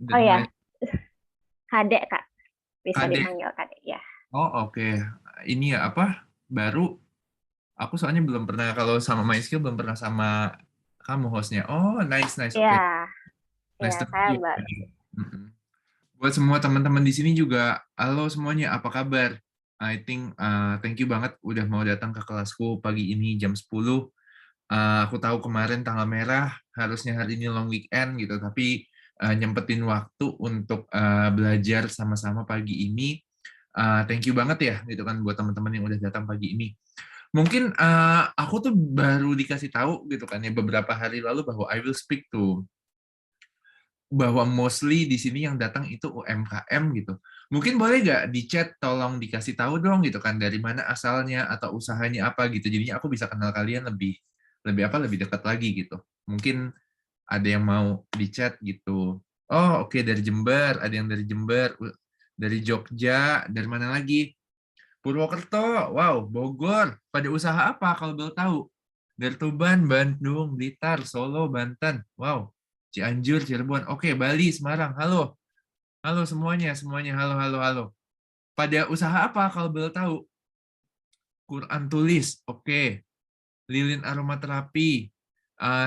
Oh Nama ya, Kadek Kak. Bisa Kade. dipanggil Kadek ya. Oh, oke. Ini ya apa? Baru. Aku soalnya belum pernah kalau sama MySkill belum pernah sama kamu hostnya. Oh, nice, nice. Oke. Ya, ya Nice to saya meet baru. you. Mm-mm. Buat semua teman-teman di sini juga, halo semuanya, apa kabar? I think thank you banget udah mau datang ke kelasku pagi ini jam 10. Aku tahu kemarin tanggal merah, harusnya hari ini long weekend gitu, tapi nyempetin waktu untuk belajar sama-sama pagi ini. Thank you banget ya, gitu kan, buat teman-teman yang udah datang pagi ini. Mungkin aku tuh baru dikasih tahu gitu kan ya beberapa hari lalu bahwa I will speak to bahwa mostly di sini yang datang itu UMKM gitu. Mungkin boleh nggak di chat tolong dikasih tahu dong gitu kan dari mana asalnya atau usahanya apa gitu. Jadinya aku bisa kenal kalian lebih lebih apa lebih dekat lagi gitu. Mungkin ada yang mau di chat gitu. Oh, oke, dari Jember, ada yang dari Jember, dari Jogja, dari mana lagi? Purwokerto, wow, Bogor. Pada usaha apa kalau boleh tahu? Dari Tuban, Bandung, Blitar, Solo, Banten. Wow, Cianjur, Cirebon. Oke, Bali, Semarang. Halo, halo semuanya, semuanya. Halo, halo, halo. Pada usaha apa kalau boleh tahu? Quran tulis, oke. Lilin aromaterapi,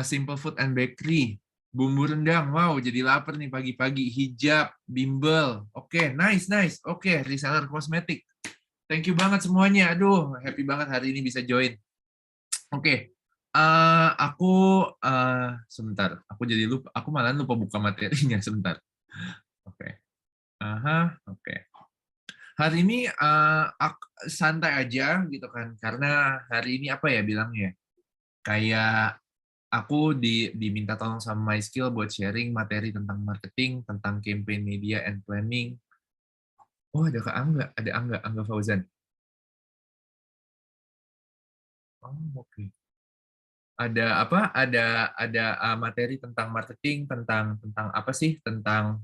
Simple Food and Bakery, bumbu rendang. Wow, jadi lapar nih pagi-pagi. Hijab, bimbel. Oke, nice, nice. Oke, reseller kosmetik. Thank you banget semuanya. Aduh, happy banget hari ini bisa join. Oke, aku sebentar. Aku jadi lupa. Aku malah lupa buka materinya sebentar. Oke. Aha, oke. Hari ini santai aja gitu kan, karena hari ini apa ya bilangnya? Kayak aku diminta tolong sama MySkill buat sharing materi tentang marketing, tentang campaign media and planning. Oh, ada Kak Angga, ada Angga Fauzan. Oh, oke. Ada apa? Ada materi tentang marketing, tentang apa sih? Tentang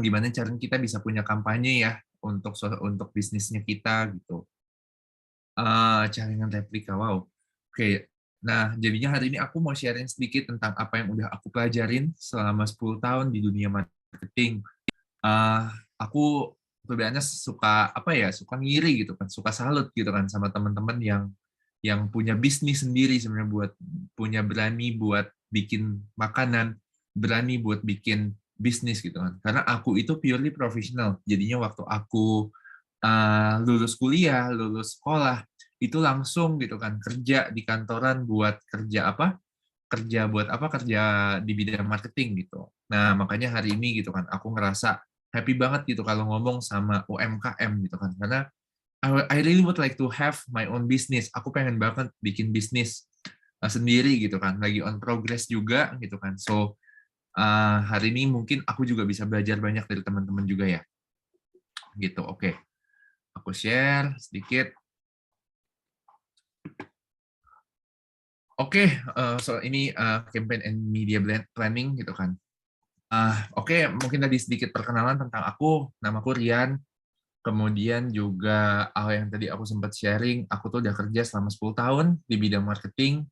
gimana cara kita bisa punya kampanye ya untuk bisnisnya kita gitu. Jaringan replika, wow. Oke. Nah, jadinya hari ini aku mau sharing sedikit tentang apa yang udah aku pelajarin selama 10 tahun di dunia marketing. Aku sebenarnya suka apa ya, suka ngiri gitu kan, suka salut gitu kan sama teman-teman yang punya bisnis sendiri sebenarnya buat punya berani buat bikin makanan, berani buat bikin bisnis gitu kan. Karena aku itu purely profesional. Jadinya waktu aku lulus kuliah, lulus sekolah, itu langsung gitu kan kerja di kantoran buat kerja apa? Kerja di bidang marketing gitu. Nah, makanya hari ini gitu kan aku ngerasa happy banget gitu kalau ngomong sama UMKM gitu kan. Karena I really would like to have my own business. Aku pengen banget bikin bisnis sendiri gitu kan. Lagi on progress juga gitu kan. So, hari ini mungkin aku juga bisa belajar banyak dari teman-teman juga ya. Gitu. Oke. Aku share sedikit. Oke, so ini campaign and media planning gitu kan. Oke, mungkin tadi sedikit perkenalan tentang aku. Namaku Rian. Kemudian juga yang tadi aku sempat sharing, aku tuh udah kerja selama 10 tahun di bidang marketing.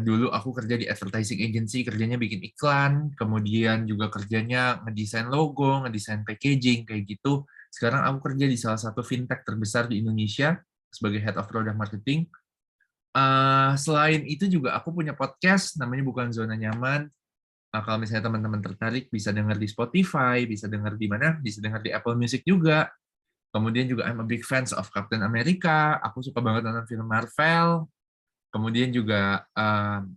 Dulu aku kerja di advertising agency, kerjanya bikin iklan, kemudian juga kerjanya ngedesain logo, ngedesain packaging, kayak gitu. Sekarang aku kerja di salah satu fintech terbesar di Indonesia sebagai head of product marketing. Selain itu juga aku punya podcast, namanya Bukan Zona Nyaman. Kalau misalnya teman-teman tertarik, bisa dengar di Spotify, bisa dengar di mana, bisa dengar di Apple Music juga. Kemudian juga I'm a big fans of Captain America. Aku suka banget nonton film Marvel. Kemudian juga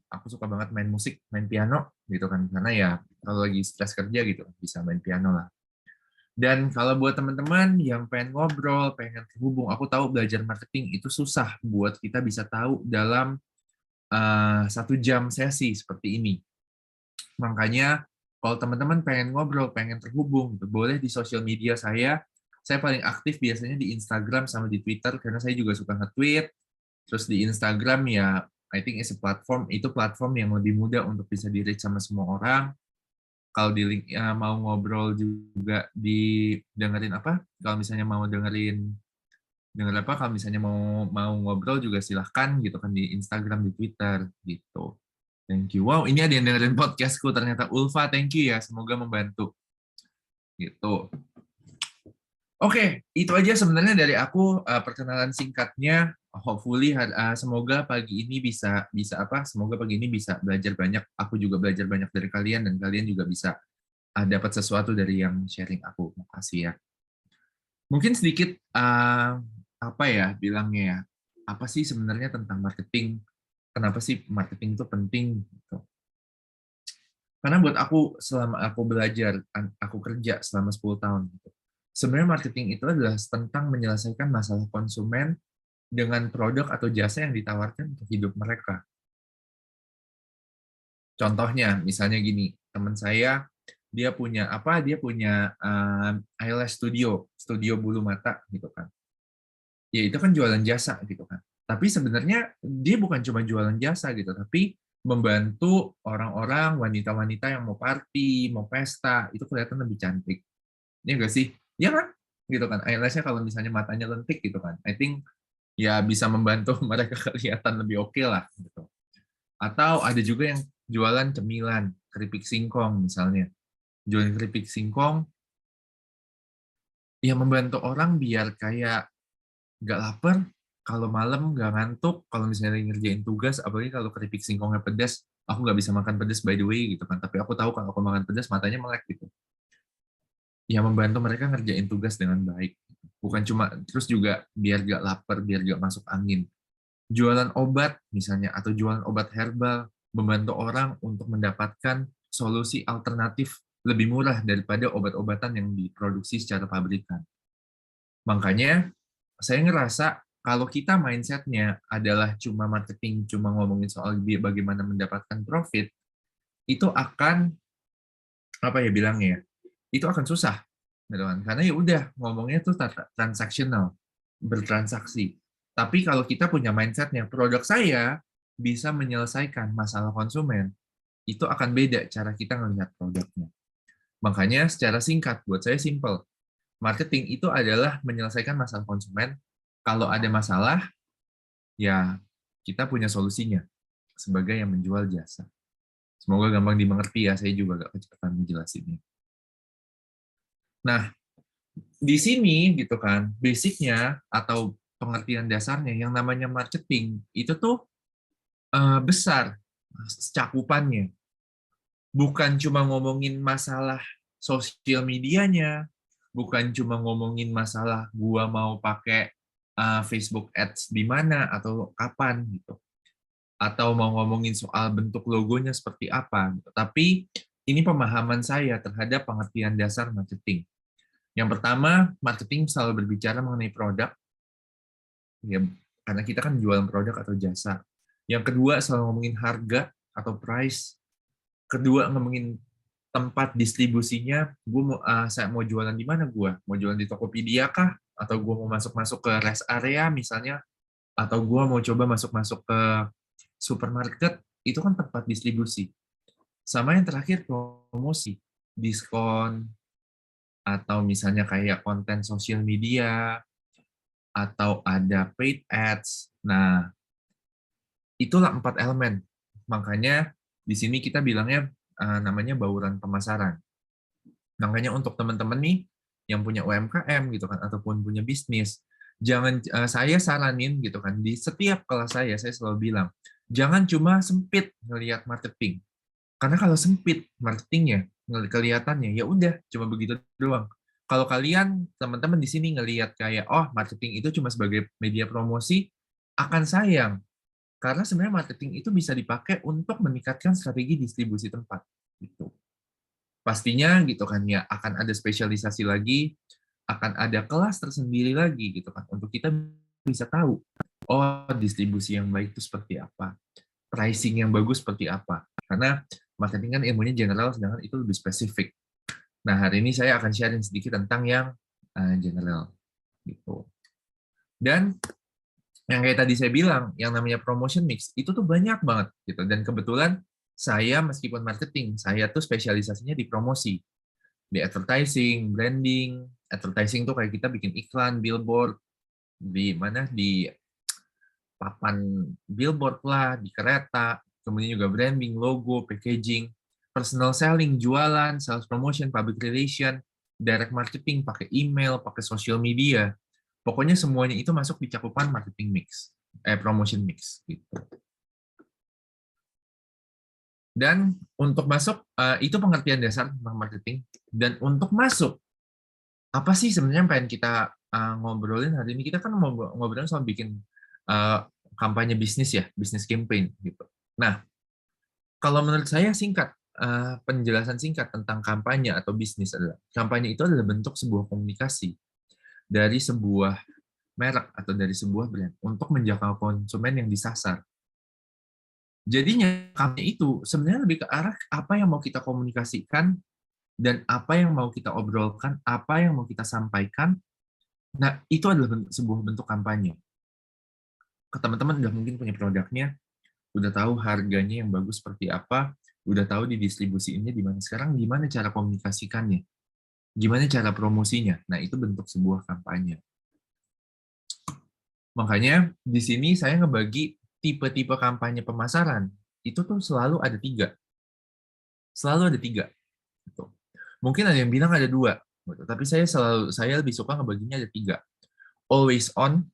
aku suka banget main musik, main piano gitu kan. Karena ya kalau lagi stres kerja gitu bisa main piano lah. Dan kalau buat teman-teman yang pengen ngobrol, pengen terhubung, aku tahu belajar marketing itu susah buat kita bisa tahu dalam 1 jam sesi seperti ini. Makanya kalau teman-teman pengen ngobrol, pengen terhubung, gitu, boleh di sosial media saya. Saya paling aktif biasanya di Instagram sama di Twitter karena saya juga suka nge-tweet. Terus di Instagram ya, I think is a platform, itu platform yang lebih mudah untuk bisa di-reach sama semua orang. Kalau di link mau ngobrol juga dengerin apa? Kalau misalnya mau denger apa? Kalau misalnya mau mau ngobrol juga silahkan gitu kan di Instagram, di Twitter gitu. Thank you. Wow, ini ada yang dengerin podcastku ternyata. Ulfa, thank you ya. Semoga membantu. Gitu. Oke, itu aja sebenarnya dari aku perkenalan singkatnya. Hopefully semoga pagi ini bisa apa? Semoga pagi ini bisa belajar banyak. Aku juga belajar banyak dari kalian dan kalian juga bisa dapat sesuatu dari yang sharing aku. Makasih ya. Mungkin sedikit apa ya bilangnya ya? Apa sih sebenarnya tentang marketing? Kenapa sih marketing itu penting? Gitu. Karena buat aku selama aku belajar, aku kerja selama 10 tahun. Gitu. Sebenarnya marketing itu adalah tentang menyelesaikan masalah konsumen dengan produk atau jasa yang ditawarkan untuk hidup mereka. Contohnya, misalnya gini, teman saya dia punya apa? Dia punya eyelash studio bulu mata gitu kan. Ya itu kan jualan jasa gitu kan. Tapi sebenarnya dia bukan cuma jualan jasa gitu, tapi membantu orang-orang, wanita-wanita yang mau party, mau pesta, itu kelihatan lebih cantik. Iya nggak sih? Iya kan? Gitu kan. Eyelash-nya kalau misalnya matanya lentik gitu kan. I think ya bisa membantu mereka kelihatan lebih oke lah gitu. Atau ada juga yang jualan cemilan, keripik singkong misalnya. Jualan keripik singkong ya membantu orang biar kayak nggak lapar, kalau malam nggak ngantuk, kalau misalnya lagi ngerjain tugas, apalagi kalau keripik singkongnya pedas, aku nggak bisa makan pedas by the way gitu kan, tapi aku tahu kalau aku makan pedas matanya melek gitu. Ya membantu mereka ngerjain tugas dengan baik. Bukan cuma, terus juga biar nggak lapar, biar nggak masuk angin. Jualan obat misalnya, atau jualan obat herbal, membantu orang untuk mendapatkan solusi alternatif lebih murah daripada obat-obatan yang diproduksi secara pabrikan. Makanya saya ngerasa kalau kita mindset-nya adalah cuma marketing, cuma ngomongin soal bagaimana mendapatkan profit, itu akan apa ya bilangnya ya, itu akan susah, gitu kan? Karena ya udah ngomongnya tuh transaksional, bertransaksi. Tapi kalau kita punya mindset-nya produk saya bisa menyelesaikan masalah konsumen, itu akan beda cara kita melihat produknya. Makanya secara singkat buat saya simple. Marketing itu adalah menyelesaikan masalah konsumen. Kalau ada masalah, ya kita punya solusinya sebagai yang menjual jasa. Semoga gampang dimengerti ya, saya juga agak kecepatan menjelasinnya. Nah, di sini gitu kan, basicnya atau pengertian dasarnya yang namanya marketing itu tuh besar cakupannya. Bukan cuma ngomongin masalah sosial medianya, bukan cuma ngomongin masalah gua mau pakai Facebook Ads di mana atau kapan gitu. Atau mau ngomongin soal bentuk logonya seperti apa. Gitu. Tapi ini pemahaman saya terhadap pengertian dasar marketing. Yang pertama, marketing selalu berbicara mengenai produk, ya, karena kita kan jualan produk atau jasa. Yang kedua, selalu ngomongin harga atau price. Kedua, ngomongin tempat distribusinya. Saya mau jualan di mana gue? Mau jualan di Tokopedia kah? Atau gue mau masuk-masuk ke rest area misalnya? Atau gue mau coba masuk-masuk ke supermarket? Itu kan tempat distribusi. Sama yang terakhir, promosi. Diskon, atau misalnya kayak konten sosial media, atau ada paid ads. Nah, itulah 4 elemen. Makanya di sini kita bilangnya namanya bauran pemasaran. Makanya untuk teman-teman nih yang punya UMKM gitu kan ataupun punya bisnis, jangan saya saranin gitu kan di setiap kelas saya selalu bilang, jangan cuma sempit ngelihat marketing. Karena kalau sempit marketingnya, kelihatannya ya udah cuma begitu doang. Kalau kalian teman-teman di sini ngelihat kayak oh marketing itu cuma sebagai media promosi, akan sayang. Karena sebenarnya marketing itu bisa dipakai untuk meningkatkan strategi distribusi tempat. Gitu. Pastinya gitu kan ya akan ada spesialisasi lagi, akan ada kelas tersendiri lagi gitu kan untuk kita bisa tahu oh distribusi yang baik itu seperti apa, pricing yang bagus seperti apa. Karena marketing kan ilmunya general sedangkan itu lebih spesifik. Nah, hari ini saya akan sharing sedikit tentang yang general gitu. Dan yang kayak tadi saya bilang, yang namanya promotion mix itu tuh banyak banget gitu. Dan kebetulan saya meskipun marketing, saya tuh spesialisasinya di promosi, di advertising, branding. Advertising tuh kayak kita bikin iklan, billboard di mana di papan billboard lah, di kereta, kemudian juga branding, logo, packaging, personal selling, jualan, sales promotion, public relation, direct marketing, pakai email, pakai social media. Pokoknya semuanya itu masuk di cakupan marketing mix, promotion mix gitu. Dan untuk masuk, itu pengertian dasar tentang marketing. Dan untuk masuk, apa sih sebenarnya yang pengen kita ngobrolin hari ini? Kita kan mau ngobrolin soal bikin kampanye bisnis ya, bisnis campaign gitu. Nah, kalau menurut saya singkat, penjelasan singkat tentang kampanye atau bisnis adalah, kampanye itu adalah bentuk sebuah komunikasi dari sebuah merek atau dari sebuah brand untuk menjangkau konsumen yang disasar. Jadinya kampanye itu sebenarnya lebih ke arah apa yang mau kita komunikasikan dan apa yang mau kita obrolkan, apa yang mau kita sampaikan. Nah, itu adalah sebuah bentuk kampanye. Teman-teman udah mungkin punya produknya, udah tahu harganya yang bagus seperti apa, udah tahu didistribusiinnya di mana. Sekarang gimana cara komunikasikannya? Gimana cara promosinya? Nah, itu bentuk sebuah kampanye. Makanya di sini saya ngebagi tipe-tipe kampanye pemasaran. Itu tuh selalu ada 3. Selalu ada 3. Gitu. Mungkin ada yang bilang ada 2. Gitu. Tapi saya lebih suka ngebaginya ada 3. Always on,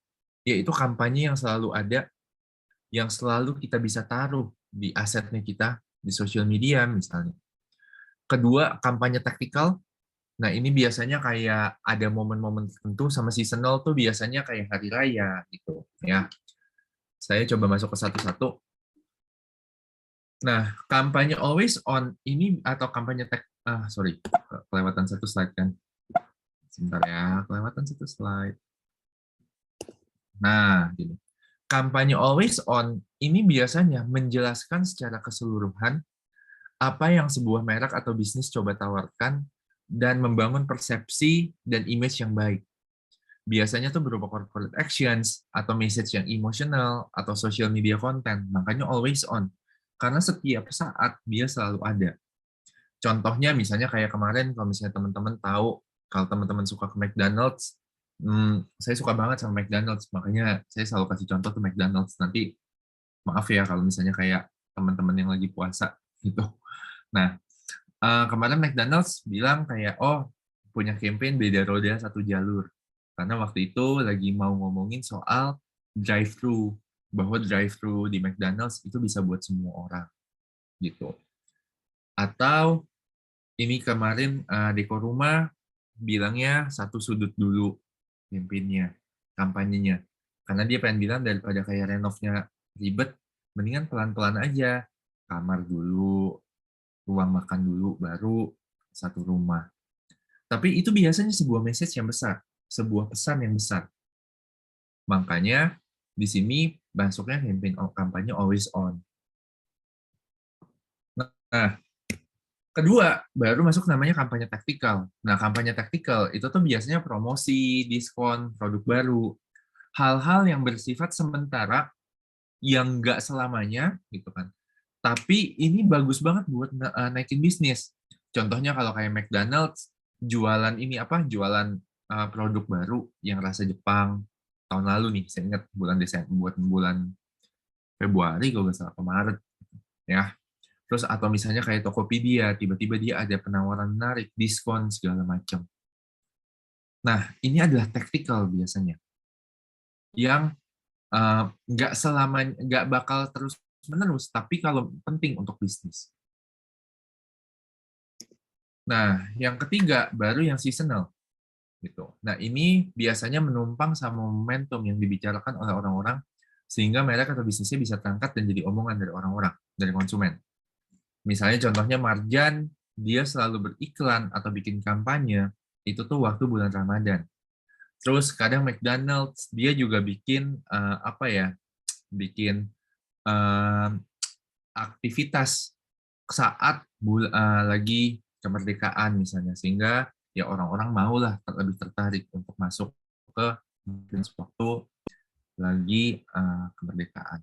yaitu kampanye yang selalu ada, yang selalu kita bisa taruh di asetnya kita, di social media misalnya. Kedua, kampanye taktikal. Nah, ini biasanya kayak ada momen-momen tertentu sama seasonal tuh biasanya kayak hari raya gitu ya. Saya coba masuk ke satu-satu. Nah, kampanye always on ini atau kampanye kelewatan satu slide kan. Sebentar ya, kelewatan satu slide. Nah, gini. Kampanye always on ini biasanya menjelaskan secara keseluruhan apa yang sebuah merek atau bisnis coba tawarkan dan membangun persepsi dan image yang baik. Biasanya tuh berupa corporate actions atau message yang emosional atau social media content. Makanya always on. Karena setiap saat dia selalu ada. Contohnya misalnya kayak kemarin kalau misalnya teman-teman tahu, kalau teman-teman suka ke McDonald's, saya suka banget sama McDonald's, makanya saya selalu kasih contoh ke McDonald's. Nanti maaf ya kalau misalnya kayak teman-teman yang lagi puasa gitu. Nah, kemarin McDonald's bilang kayak, oh punya campaign beda roda satu jalur. Karena waktu itu lagi mau ngomongin soal drive-thru, bahwa drive-thru di McDonald's itu bisa buat semua orang gitu. Atau ini kemarin Deko Rumah bilangnya satu sudut dulu campaign-nya, kampanyenya. Karena dia pengen bilang daripada kayak renovnya ribet, mendingan pelan-pelan aja. Kamar dulu, ruang makan dulu, baru satu rumah. Tapi itu biasanya sebuah message yang besar, sebuah pesan yang besar. Makanya di sini masuknya campaign kampanye always on. Nah, kedua, baru masuk namanya kampanye taktikal. Nah, kampanye taktikal itu tuh biasanya promosi, diskon, produk baru, hal-hal yang bersifat sementara yang nggak selamanya, gitu kan. Tapi ini bagus banget buat naikin bisnis. Contohnya kalau kayak McDonald's, jualan ini apa? Jualan produk baru yang rasa Jepang tahun lalu nih. Saya ingat bulan Desember, buat bulan Februari kalau nggak salah, ke Maret. Ya, terus atau misalnya kayak Tokopedia, tiba-tiba dia ada penawaran menarik, diskon segala macam. Nah, ini adalah tactical biasanya, yang nggak bakal terus menerus, tapi kalau penting untuk bisnis. Nah, yang ketiga baru yang seasonal, gitu. Nah, ini biasanya menumpang sama momentum yang dibicarakan oleh orang-orang, sehingga merek atau bisnisnya bisa terangkat dan jadi omongan dari orang-orang, dari konsumen. Misalnya contohnya Marjan, dia selalu beriklan atau bikin kampanye, itu tuh waktu bulan Ramadan. Terus kadang McDonald's, dia juga bikin, bikin aktivitas saat lagi kemerdekaan misalnya, sehingga ya orang-orang maulah lebih tertarik untuk masuk ke waktu lagi kemerdekaan.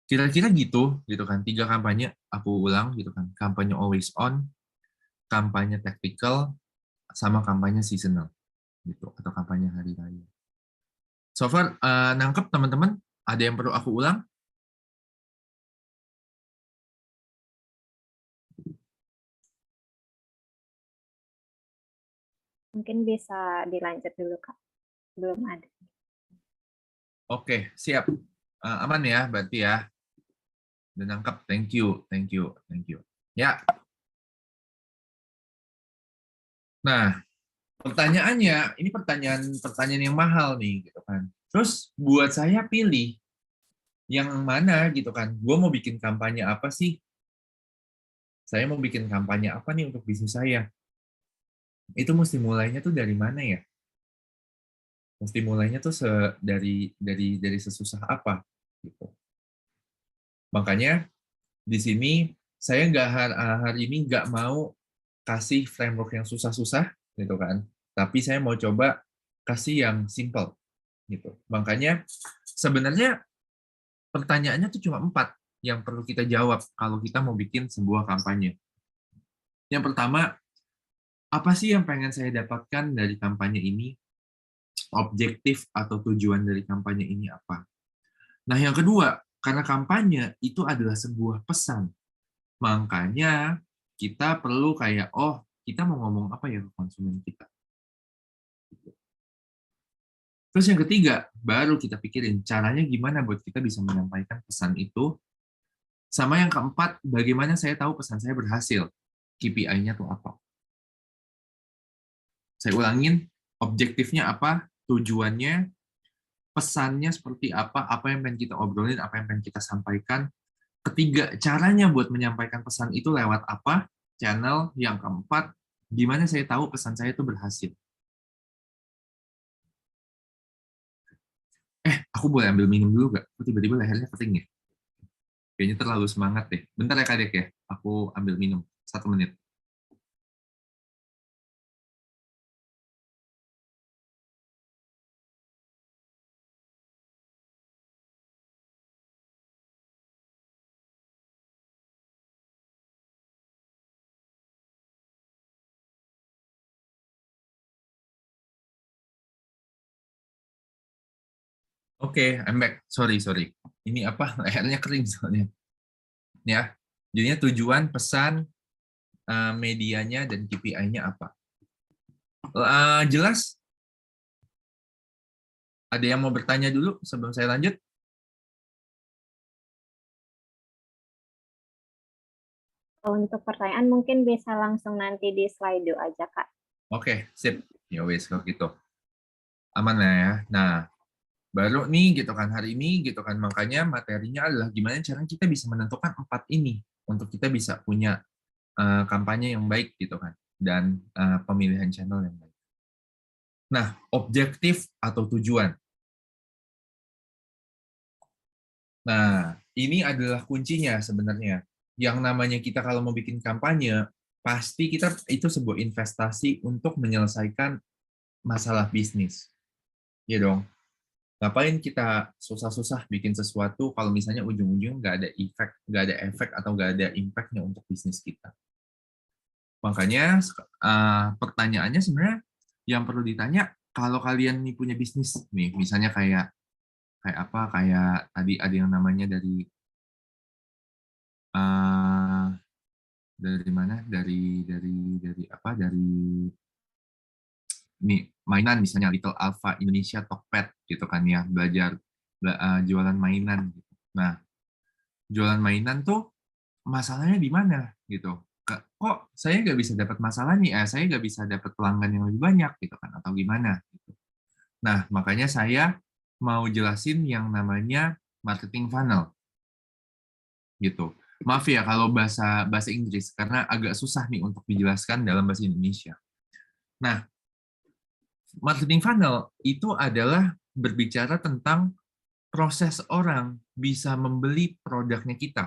Kira-kira gitu kan, 3 kampanye aku ulang gitu kan, kampanye always on, kampanye tactical, sama kampanye seasonal gitu atau kampanye hari raya. So far nangkep teman-teman? Ada yang perlu aku ulang? Mungkin bisa dilanjut dulu, Kak. Belum ada. Oke, siap. Aman ya, berarti ya. Udah nangkep. Thank you, thank you, thank you. Ya. Nah, pertanyaannya, ini pertanyaan yang mahal nih, gitu kan. Terus buat saya pilih yang mana, gitu kan. Gue mau bikin kampanye apa sih? Saya mau bikin kampanye apa nih untuk bisnis saya? Itu mesti mulainya tuh dari mana ya? Mesti mulainya tuh dari sesusah apa? Gitu. Makanya di sini saya nggak hari ini nggak mau kasih framework yang susah-susah, gitu kan. Tapi saya mau coba kasih yang simple, gitu. Makanya sebenarnya pertanyaannya tuh cuma 4 yang perlu kita jawab kalau kita mau bikin sebuah kampanye. Yang pertama, apa sih yang pengen saya dapatkan dari kampanye ini? Objektif atau tujuan dari kampanye ini apa? Nah, yang kedua, karena kampanye itu adalah sebuah pesan. Makanya kita perlu kayak, oh, kita mau ngomong apa ya ke konsumen kita. Terus yang ketiga, baru kita pikirin caranya gimana buat kita bisa menyampaikan pesan itu. Sama yang keempat, bagaimana saya tahu pesan saya berhasil. KPI-nya tuh apa. Saya ulangin, objektifnya apa, tujuannya, pesannya seperti apa yang pengen kita obrolin, apa yang pengen kita sampaikan. Ketiga, caranya buat menyampaikan pesan itu lewat apa, channel. Yang keempat, gimana saya tahu pesan saya itu berhasil. Aku boleh ambil minum dulu gak? Aku tiba-tiba lehernya kering ya. Kayaknya terlalu semangat deh. Bentar ya Kadek ya, aku ambil minum. 1 menit. Oke, I'm back. Sorry. Ini apa? Lehernya kering soalnya. Ya, jadinya tujuan, pesan, medianya, dan KPI-nya apa. Jelas? Ada yang mau bertanya dulu sebelum saya lanjut? Untuk pertanyaan mungkin bisa langsung nanti di slide aja, Kak. Oke, sip. Ya wes kalau gitu. Aman lah ya. Nah, baru nih gitu kan hari ini gitu kan, makanya materinya adalah gimana caranya kita bisa menentukan 4 ini untuk kita bisa punya kampanye yang baik gitu kan, dan pemilihan channel yang baik. Nah, objektif atau tujuan. Nah, ini adalah kuncinya sebenarnya. Yang namanya kita kalau mau bikin kampanye, pasti kita itu sebuah investasi untuk menyelesaikan masalah bisnis. Ya dong. Ngapain kita susah-susah bikin sesuatu kalau misalnya ujung-ujung nggak ada efek atau nggak ada impact-nya untuk bisnis kita. Makanya pertanyaannya sebenarnya yang perlu ditanya, kalau kalian nih punya bisnis nih, misalnya kayak tadi ada yang namanya dari mana, dari nih mainan misalnya Little Alpha Indonesia Tokped gitu kan ya, belajar jualan mainan gitu. Nah, jualan mainan tuh masalahnya di mana gitu. Kok saya nggak bisa dapat masalah nih, saya nggak bisa dapat pelanggan yang lebih banyak gitu kan, atau gimana gitu. Nah, makanya saya mau jelasin yang namanya marketing funnel gitu. Maaf ya kalau bahasa Inggris karena agak susah nih untuk dijelaskan dalam bahasa Indonesia. Nah, marketing funnel itu adalah berbicara tentang proses orang bisa membeli produknya kita.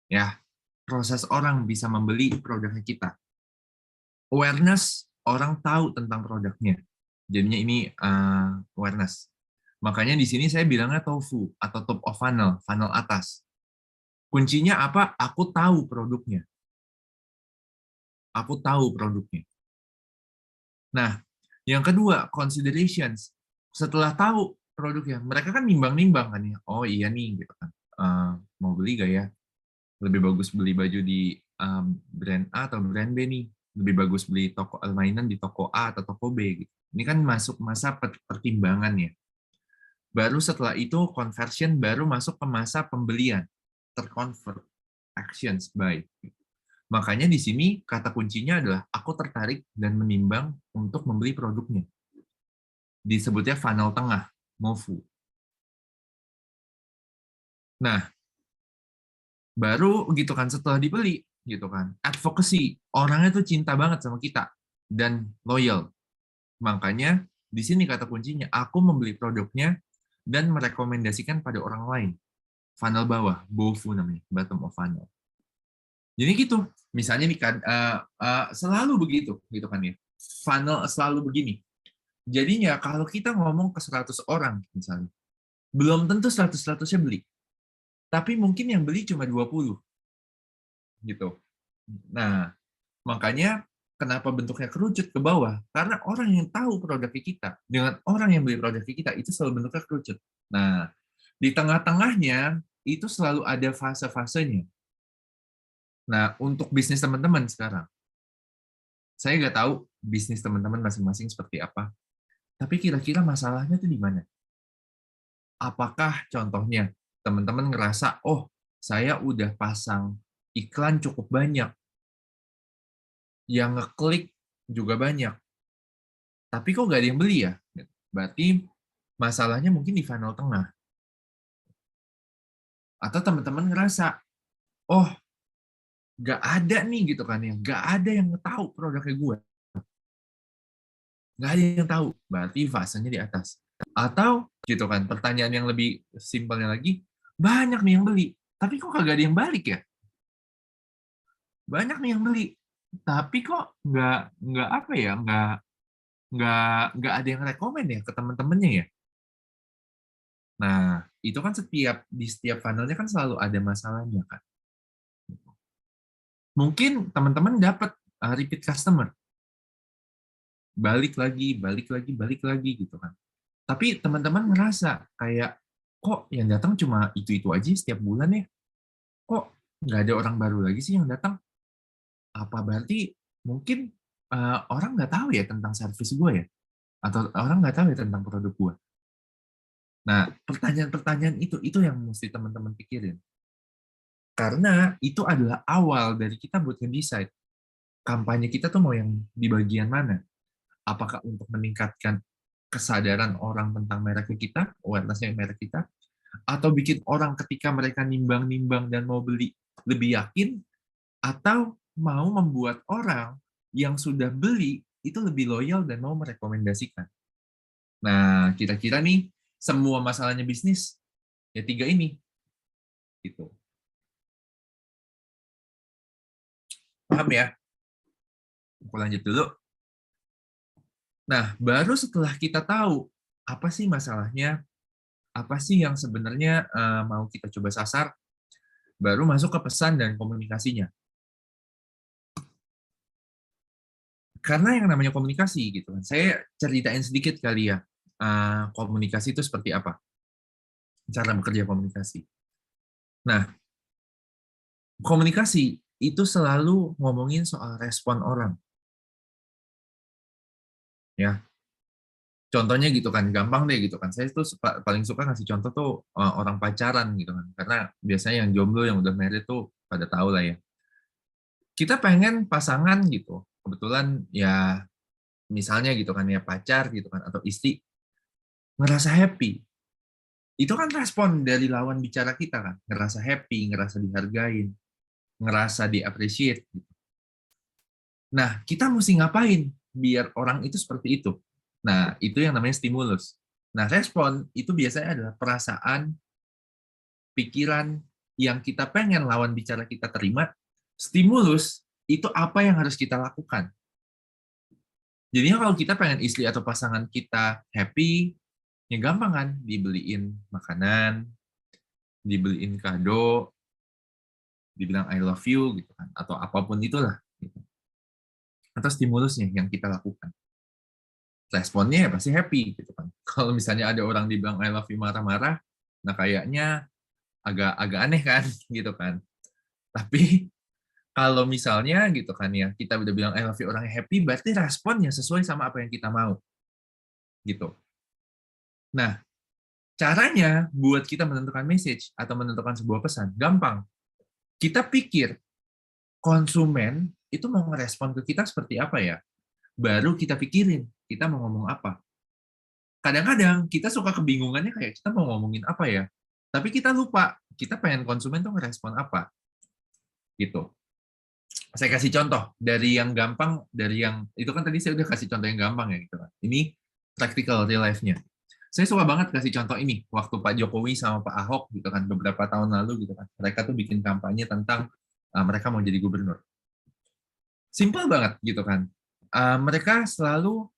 Ya, proses orang bisa membeli produknya kita. Awareness, orang tahu tentang produknya. Jadinya ini awareness. Makanya di sini saya bilangnya TOFU atau top of funnel, funnel atas. Kuncinya apa? Aku tahu produknya. Aku tahu produknya. Nah, yang kedua, considerations. Setelah tahu produknya, mereka kan nimbang-nimbang kan ya. Oh iya nih, gitu kan. Mau beli gak ya? Lebih bagus beli baju di brand A atau brand B nih. lebih bagus beli mainan di toko A atau toko B gitu. Ini kan masuk masa pertimbangan ya. Baru setelah itu conversion baru masuk ke masa pembelian, terconvert, actions buy. Makanya di sini kata kuncinya adalah aku tertarik dan menimbang untuk membeli produknya. Disebutnya funnel tengah, MOVU. Nah, baru gitu kan setelah dibeli gitu kan, advocacy, orangnya tuh cinta banget sama kita dan loyal. Makanya di sini kata kuncinya, aku membeli produknya dan merekomendasikan pada orang lain. Funnel bawah, BOFU namanya, bottom of funnel. Jadi gitu, misalnya nih kan, selalu begitu, gitu kan ya. Funnel selalu begini. Jadinya kalau kita ngomong ke 100 orang misalnya, belum tentu 100-100-nya beli. Tapi mungkin yang beli cuma 20. Gitu. Nah, makanya kenapa bentuknya kerucut ke bawah? Karena orang yang tahu produknya kita dengan orang yang beli produknya kita itu selalu bentuknya kerucut. Nah, di tengah-tengahnya itu selalu ada fase-fasenya. Nah, untuk bisnis teman-teman sekarang, saya nggak tahu bisnis teman-teman masing-masing seperti apa, tapi kira-kira masalahnya itu di mana? Apakah contohnya teman-teman ngerasa, oh, saya udah pasang iklan cukup banyak, yang ngeklik juga banyak, tapi kok nggak ada yang beli ya? Berarti masalahnya mungkin di funnel tengah. Atau teman-teman ngerasa, oh, nggak ada nih gitu kan ya, nggak ada yang tahu produknya gue. Nggak ada yang tahu, berarti fasenya di atas. Atau gitu kan, pertanyaan yang lebih simpelnya lagi, banyak nih yang beli, tapi kok kagak ada yang balik ya? Banyak nih yang beli, tapi kok nggak apa ya, nggak ada yang rekomen ya ke teman-temannya ya. Nah, itu kan di setiap funnelnya kan selalu ada masalahnya kan. Mungkin teman-teman dapat repeat customer, balik lagi gitu kan. Tapi teman-teman ngerasa kayak kok yang datang cuma itu aja setiap bulan ya? Kok nggak ada orang baru lagi sih yang datang? Apa berarti mungkin orang nggak tahu ya tentang service gue ya? Atau orang nggak tahu ya tentang produk gue? Nah, pertanyaan-pertanyaan itu yang mesti teman-teman pikirin. Karena itu adalah awal dari kita buat nge-decide kampanye kita tuh mau yang di bagian mana. Apakah untuk meningkatkan kesadaran orang tentang merek kita, awareness-nya merek kita, atau bikin orang ketika mereka nimbang-nimbang dan mau beli lebih yakin, atau mau membuat orang yang sudah beli itu lebih loyal dan mau merekomendasikan. Nah, kira-kira nih semua masalahnya bisnis ya 3 ini. Gitu. Paham ya? Aku lanjut dulu. Nah, baru setelah kita tahu apa sih masalahnya, apa sih yang sebenarnya mau kita coba sasar, baru masuk ke pesan dan komunikasinya. Karena yang namanya komunikasi gitu kan, saya ceritain sedikit kali ya, komunikasi itu seperti apa, cara bekerja komunikasi. Nah, komunikasi itu selalu ngomongin soal respon orang. Ya, contohnya gitu kan, gampang deh gitu kan. Saya tuh paling suka ngasih contoh tuh orang pacaran gitu kan, karena biasanya yang jomblo yang udah married tuh pada tahu lah ya. Kita pengen pasangan gitu, kebetulan ya misalnya gitu kan ya pacar gitu kan atau istri ngerasa happy. Itu kan respon dari lawan bicara kita kan, ngerasa happy, ngerasa dihargain, ngerasa di-appreciate gitu. Nah, kita mesti ngapain biar orang itu seperti itu? Nah, itu yang namanya stimulus. Nah, respon itu biasanya adalah perasaan, pikiran yang kita pengen lawan bicara kita terima. Stimulus itu apa yang harus kita lakukan. Jadinya kalau kita pengen istri atau pasangan kita happy, ya gampang kan, dibeliin makanan, dibeliin kado, dibilang I love you gitu kan, atau apapun itulah. Gitu. Atau stimulusnya yang kita lakukan. Responnya ya pasti happy gitu kan. Kalau misalnya ada orang dibilang I love you marah-marah, nah kayaknya agak aneh kan gitu kan. Tapi Kalau misalnya gitu kan ya, kita udah bilang I love you orangnya happy, berarti responnya sesuai sama apa yang kita mau, gitu. Nah, caranya buat kita menentukan message atau menentukan sebuah pesan, gampang. Kita pikir konsumen itu mau merespon ke kita seperti apa ya? Baru kita pikirin, kita mau ngomong apa. Kadang-kadang kita suka kebingungannya kayak kita mau ngomongin apa ya, tapi kita lupa, kita pengen konsumen tuh ngerespon apa, gitu. Saya kasih contoh dari yang gampang, dari yang itu kan tadi saya udah kasih contoh yang gampang ya gitu kan. Ini practical real life-nya. Saya suka banget kasih contoh ini waktu Pak Jokowi sama Pak Ahok gitu kan beberapa tahun lalu gitu kan. Mereka tuh bikin kampanye tentang mereka mau jadi gubernur. Simple banget gitu kan. Mereka selalu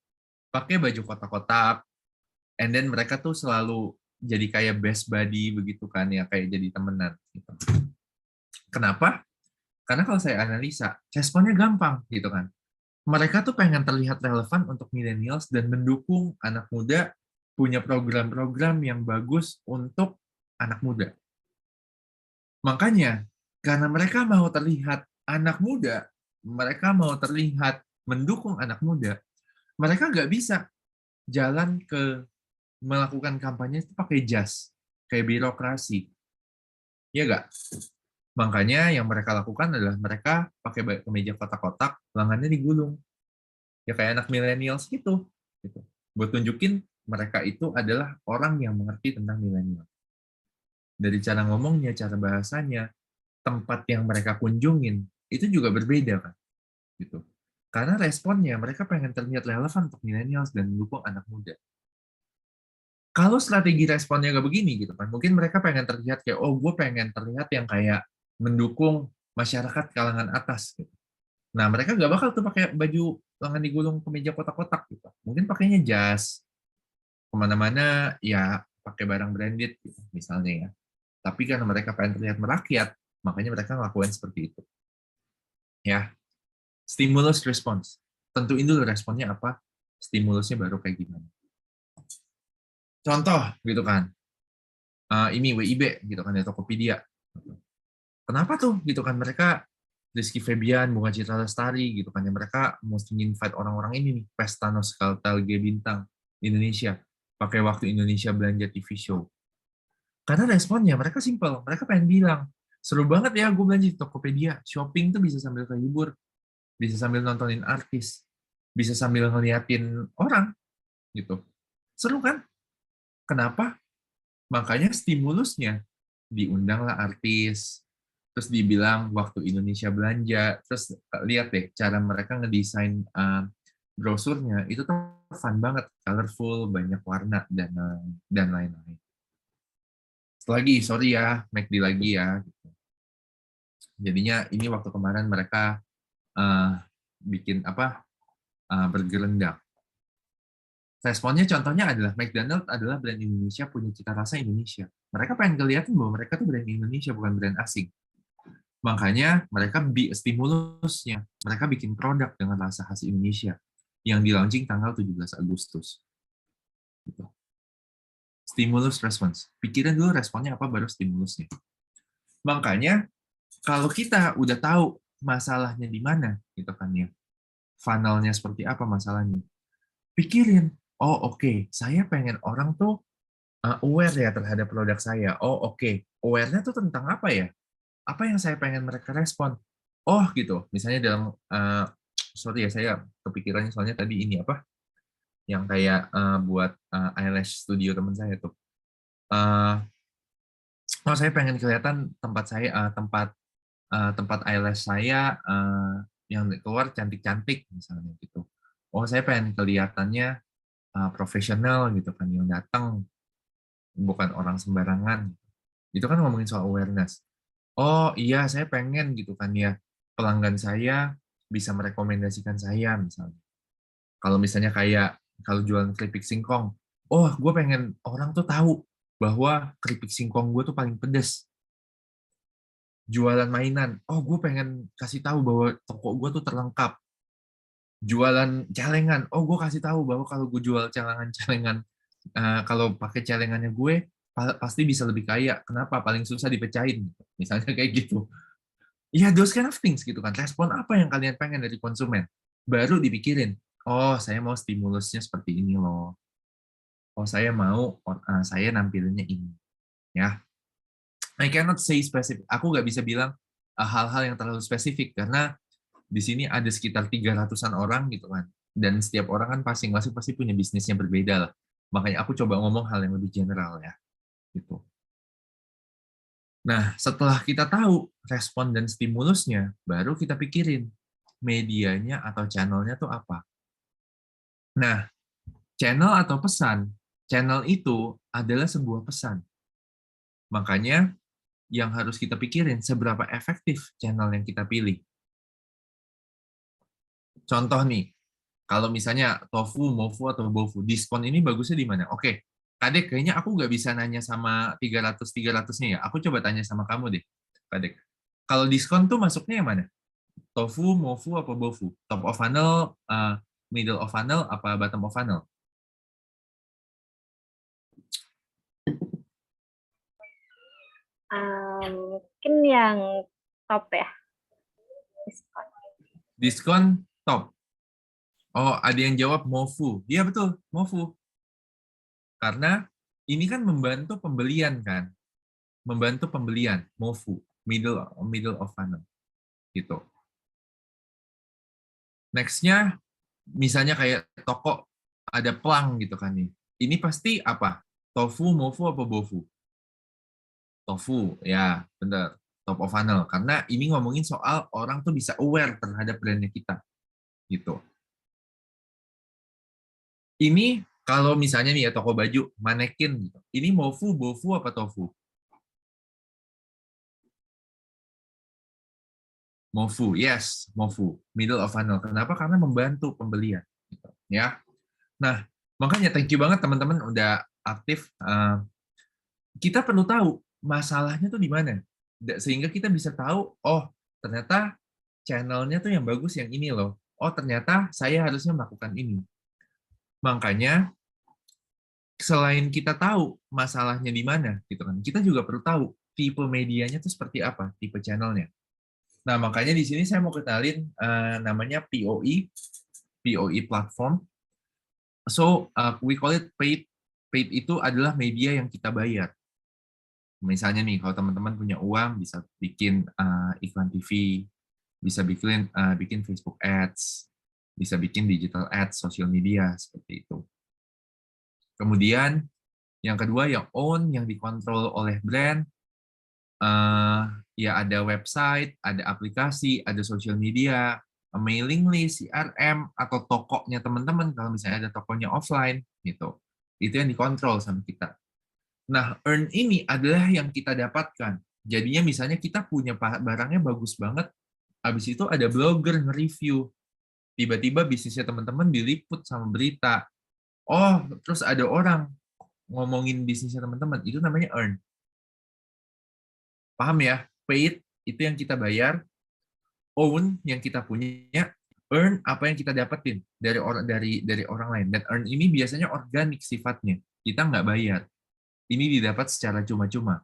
pakai baju kotak-kotak, and then mereka tuh selalu jadi kayak best buddy begitu kan ya, kayak jadi temenan gitu. Kenapa? Karena kalau saya analisa, responnya gampang gitu kan. Mereka tuh pengen terlihat relevan untuk millennials dan mendukung anak muda punya program-program yang bagus untuk anak muda. Makanya, karena mereka mau terlihat anak muda, mereka mau terlihat mendukung anak muda, mereka nggak bisa jalan ke melakukan kampanye itu pakai jas, kayak birokrasi. Iya nggak? Makanya yang mereka lakukan adalah mereka pakai kemeja kotak-kotak, lengannya digulung. Ya kayak anak millennials gitu. Buat tunjukin mereka itu adalah orang yang mengerti tentang milenial. Dari cara ngomongnya, cara bahasanya, tempat yang mereka kunjungin, itu juga berbeda kan. Gitu. Karena responnya, mereka pengen terlihat relevan untuk millennials dan mendukung anak muda. Kalau strategi responnya nggak begini gitu kan, mungkin mereka pengen terlihat kayak, oh gue pengen terlihat yang kayak mendukung masyarakat kalangan atas. Gitu. Nah mereka nggak bakal tuh pakai baju lengan digulung kemeja kotak-kotak gitu. Mungkin pakainya jas, kemana-mana ya pakai barang branded gitu, misalnya ya. Tapi karena mereka pengen terlihat merakyat, makanya mereka ngelakuin seperti itu. Ya, stimulus response. Tentuin dulu responnya apa, stimulusnya baru kayak gimana. Contoh gitu kan, ini WIB gitu kan ya, Tokopedia. Kenapa tuh gitu kan mereka Rizky Febian, Bunga Citra Lestari gitu kan ya, mereka mesti invite orang-orang ini nih, Pesta Nostalgia Bintang Indonesia, pakai waktu Indonesia belanja TV show. Karena responnya mereka simple, mereka pengen bilang, seru banget ya gue belanja di Tokopedia, shopping tuh bisa sambil kehibur, bisa sambil nontonin artis, bisa sambil ngeliatin orang, gitu. Seru kan? Kenapa? Makanya stimulusnya, diundanglah artis, terus dibilang waktu Indonesia belanja, terus lihat deh cara mereka ngedesain brosurnya, itu tuh fun banget, colorful, banyak warna, dan lain-lain. Lagi, sorry ya, McD lagi ya. Jadinya ini waktu kemarin mereka bikin apa bergerendang. Responnya contohnya adalah McDonald adalah brand Indonesia punya cita rasa Indonesia. Mereka pengen kelihatan bahwa mereka tuh brand Indonesia bukan brand asing. Makanya mereka stimulusnya, mereka bikin produk dengan rasa khas Indonesia yang di launching tanggal 17 Agustus. Gitu. Stimulus response. Pikirin dulu responnya apa baru stimulusnya. Makanya kalau kita udah tahu masalahnya di mana, gitu kan ya, funnelnya seperti apa masalahnya, pikirin, oh oke, saya pengen orang tuh aware ya terhadap produk saya. Oh oke, aware-nya tuh tentang apa ya? Apa yang saya pengen mereka respon? Oh gitu, misalnya dalam, sorry ya saya kepikirannya soalnya tadi ini apa, yang kayak buat eyelash studio teman saya tuh. Oh saya pengen kelihatan tempat saya, tempat eyelash saya yang keluar cantik-cantik misalnya gitu. Oh saya pengen kelihatannya profesional gitu kan yang datang bukan orang sembarangan. Itu kan ngomongin soal awareness. Oh iya saya pengen gitu kan ya pelanggan saya bisa merekomendasikan saya misalnya. Kalau misalnya kayak kalau jualan keripik singkong, oh gue pengen orang tuh tahu bahwa keripik singkong gue tuh paling pedes. Jualan mainan, oh gue pengen kasih tahu bahwa toko gue tuh terlengkap. Jualan celengan, oh gue kasih tahu bahwa kalau gue jual celengan-celengan, kalau pakai celengannya gue pasti bisa lebih kaya. Kenapa? Paling susah dipecahin, misalnya kayak gitu. Ya, those kind of things gitu kan. Respon apa yang kalian pengen dari konsumen? Baru dipikirin. Oh, saya mau stimulusnya seperti ini loh. Oh, saya mau saya nampilinnya ini. Ya, I cannot say spesifik. Aku nggak bisa bilang hal-hal yang terlalu spesifik karena di sini ada sekitar 300-an orang gitu kan. Dan setiap orang kan masing-masing pasti punya bisnisnya berbeda lah. Makanya aku coba ngomong hal yang lebih general ya. Gitu. Nah, setelah kita tahu respon dan stimulusnya, baru kita pikirin medianya atau channelnya tuh apa. Nah, channel atau pesan, channel itu adalah sebuah pesan. Makanya yang harus kita pikirin seberapa efektif channel yang kita pilih. Contoh nih, kalau misalnya tofu, mofu, atau bofu, diskon ini bagusnya di mana? Oke, Kadek, kayaknya aku nggak bisa nanya sama 300-300-nya ya. Aku coba tanya sama kamu deh, Kadek. Kalau diskon tuh masuknya yang mana? Tofu, mofu, apa bofu? Top of funnel, middle of funnel, apa bottom of funnel? Mungkin yang top ya. Diskon. Diskon top. Oh, ada yang jawab mofu. Iya betul, mofu. Karena ini kan membantu pembelian kan. Membantu pembelian, mofu, middle of funnel. Gitu. Next-nya, misalnya kayak toko ada pelang gitu kan nih. Ini pasti apa? Tofu, mofu, apa bofu? Tofu, ya bener. Top of funnel. Karena ini ngomongin soal orang tuh bisa aware terhadap brandnya kita. Gitu. Ini kalau misalnya nih ya toko baju, manekin gitu. Ini mofu, bofu, apa tofu? Mofu, yes, mofu. Middle of funnel. Kenapa? Karena membantu pembelian. Gitu. Ya. Nah, makanya thank you banget teman-teman udah aktif. Kita perlu tahu masalahnya tuh di mana. Sehingga kita bisa tahu, oh ternyata channelnya tuh yang bagus yang ini loh. Oh ternyata saya harusnya melakukan ini. Makanya selain kita tahu masalahnya di mana, gitu kan, kita juga perlu tahu tipe medianya tuh seperti apa, tipe channelnya. Nah makanya di sini saya mau kenalin namanya POE, POE platform. So we call it paid. Paid itu adalah media yang kita bayar. Misalnya nih, kalau teman-teman punya uang, bisa bikin iklan TV, bisa bikin Facebook Ads, bisa bikin digital ads, social media, seperti itu. Kemudian, yang kedua, yang own, yang dikontrol oleh brand, ya ada website, ada aplikasi, ada social media, mailing list, CRM, atau tokonya teman-teman, kalau misalnya ada tokonya offline, gitu. Itu yang dikontrol sama kita. Nah, earn ini adalah yang kita dapatkan. Jadinya misalnya kita punya barangnya bagus banget, habis itu ada blogger nge-review. Tiba-tiba bisnisnya teman-teman diliput sama berita. Oh, terus ada orang ngomongin bisnisnya teman-teman. Itu namanya earn. Paham ya? Paid itu yang kita bayar, own yang kita punya, earn apa yang kita dapetin dari orang lain. Dan earn ini biasanya organik sifatnya. Kita nggak bayar. Ini didapat secara cuma-cuma.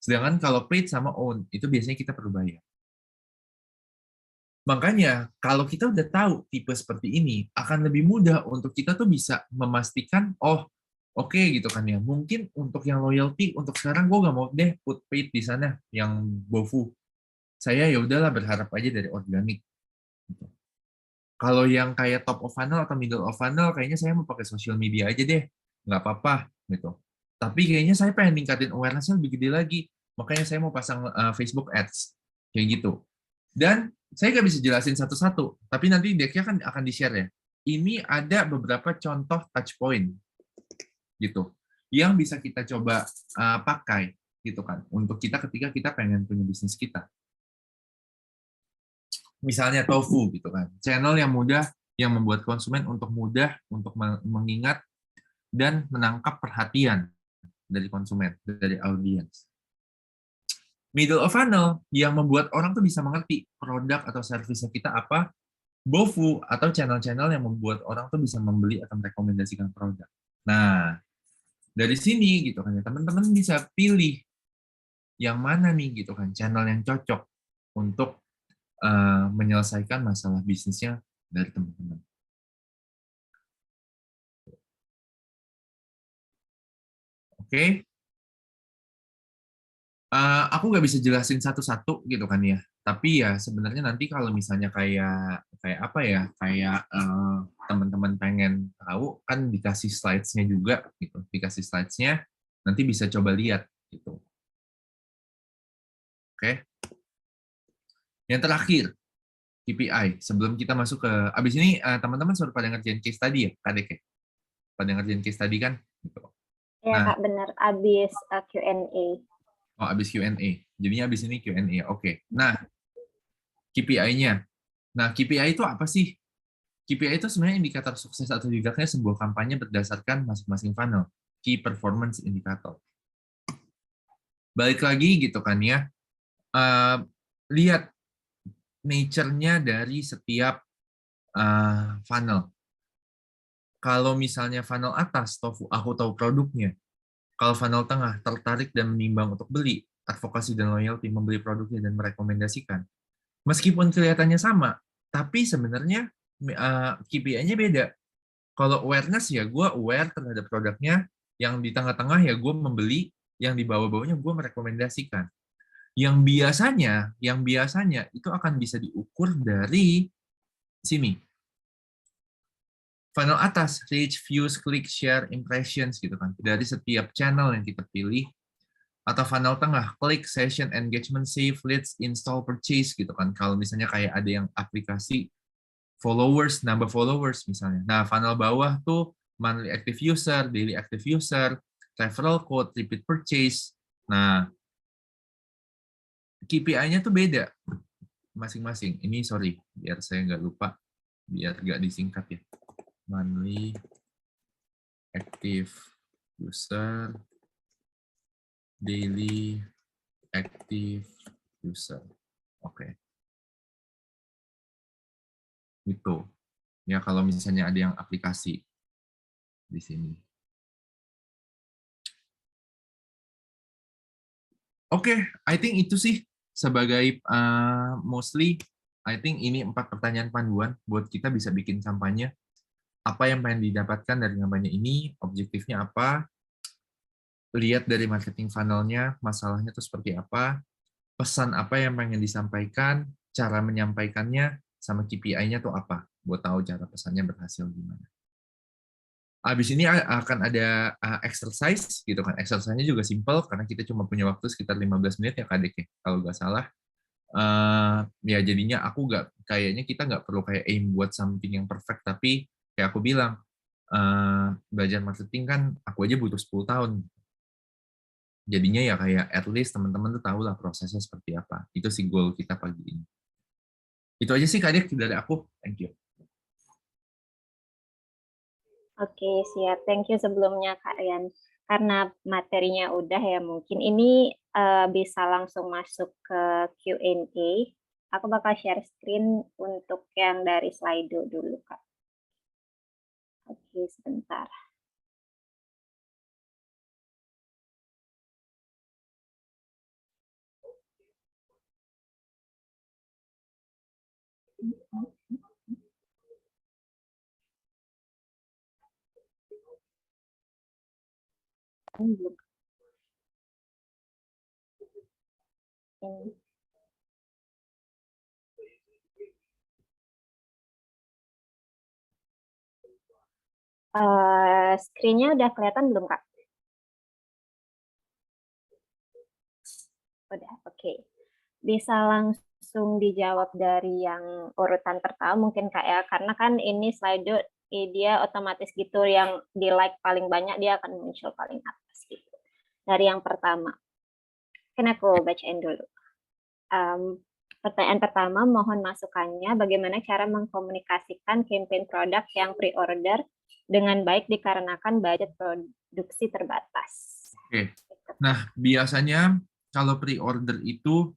Sedangkan kalau paid sama own, itu biasanya kita perlu bayar. Makanya, kalau kita udah tahu tipe seperti ini, akan lebih mudah untuk kita tuh bisa memastikan, oh, oke gitu kan ya. Mungkin untuk yang loyalty, untuk sekarang gue nggak mau deh put paid di sana, yang bofu. Saya ya udahlah berharap aja dari organik. Gitu. Kalau yang kayak top of funnel atau middle of funnel, kayaknya saya mau pakai social media aja deh. Nggak apa-apa. Gitu. Tapi kayaknya saya pengen ningkatin awareness-nya lebih gede lagi. Makanya saya mau pasang Facebook Ads. Kayak gitu. Dan saya nggak bisa jelasin satu-satu, tapi nanti decknya kan akan di-share ya. Ini ada beberapa contoh touch point, gitu, yang bisa kita coba pakai, gitu kan, untuk kita ketika kita pengen punya bisnis kita. Misalnya tofu, gitu kan, channel yang mudah, yang membuat konsumen untuk mudah untuk mengingat dan menangkap perhatian dari konsumen, dari audiens. Middle of funnel yang membuat orang tuh bisa mengerti produk atau servisnya kita apa, bofu atau channel-channel yang membuat orang tuh bisa membeli atau merekomendasikan produk. Nah, dari sini gitu kan ya, teman-teman bisa pilih yang mana nih gitu kan, channel yang cocok untuk menyelesaikan masalah bisnisnya dari teman-teman. Oke, aku nggak bisa jelasin satu-satu gitu kan ya. Tapi ya sebenarnya nanti kalau misalnya kayak kayak apa ya, kayak teman-teman pengen tahu kan dikasih slides-nya juga gitu. Dikasih slides-nya nanti bisa coba lihat gitu. Oke. Yang terakhir, KPI. Sebelum kita masuk ke abis ini teman-teman sudah pada ngerjain case tadi ya, Kadek ya? Pada ngerjain case tadi kan? Gitu. Ya Nah, Kak, benar. Abis Q&A. oh abis Q&A. Jadinya abis ini Q&A. Oke. Nah, KPI-nya. Nah, KPI itu apa sih? KPI itu sebenarnya indikator sukses atau tidaknya sebuah kampanye berdasarkan masing-masing funnel, key performance indicator. Balik lagi gitu kan ya, lihat nature-nya dari setiap funnel. Kalau misalnya funnel atas, aku tahu produknya. Kalau funnel tengah, tertarik dan menimbang untuk beli, advokasi dan loyalty, membeli produknya dan merekomendasikan. Meskipun kelihatannya sama, tapi sebenarnya KPI-nya beda. Kalau awareness ya gue aware terhadap produknya, yang di tengah-tengah ya gue membeli, yang di bawah-bawahnya gue merekomendasikan. Yang biasanya itu akan bisa diukur dari sini. Funnel atas, reach, views, click, share, impressions gitu kan. Dari setiap channel yang kita pilih. Atau funnel tengah, click, session, engagement, save, leads, install, purchase gitu kan. Kalau misalnya kayak ada yang aplikasi followers, nambah followers misalnya. Nah, funnel bawah tuh monthly active user, daily active user, referral code, repeat purchase. Nah, KPI-nya tuh beda masing-masing. Ini sorry, biar saya nggak lupa, biar nggak disingkat ya. Monthly active user, daily active user. Oke. Gitu. Ya kalau misalnya ada yang aplikasi di sini. Oke, I think itu sih sebagai mostly I think ini 4 pertanyaan panduan buat kita bisa bikin kampanye. Apa yang pengen didapatkan dari kampanye ini, objektifnya apa, lihat dari marketing funnel-nya, masalahnya itu seperti apa, pesan apa yang pengen disampaikan, cara menyampaikannya, sama KPI-nya tuh apa, buat tahu cara pesannya berhasil gimana. Habis ini akan ada exercise gitu kan. Exercise-nya juga simple karena kita cuma punya waktu sekitar 15 menit ya Kadek ya, kalau nggak salah. Ya jadinya aku nggak, kayaknya kita nggak perlu kayak aim buat something yang perfect, tapi kayak aku bilang, belajar marketing kan aku aja butuh 10 tahun. Jadinya ya kayak at least teman-teman tuh tahu lah prosesnya seperti apa. Itu sih goal kita pagi ini. Itu aja sih Kadek dari aku. Thank you. Oke, siap. Thank you sebelumnya Kak Rian. Karena materinya udah ya, mungkin ini bisa langsung masuk ke Q&A. Aku bakal share screen untuk yang dari Slido dulu, Kak. Oke, sebentar. Belum. Ini. Screen-nya udah kelihatan belum, Kak? Udah, oke. Bisa langsung dijawab dari yang urutan pertama mungkin Kak ya, karena kan ini Slido dia otomatis gitu, yang di like paling banyak dia akan muncul paling atas gitu. Dari yang pertama, kan aku bacain dulu. Pertanyaan pertama, mohon masukannya bagaimana cara mengkomunikasikan campaign produk yang pre-order dengan baik dikarenakan budget produksi terbatas. Oke. Nah, biasanya kalau pre-order itu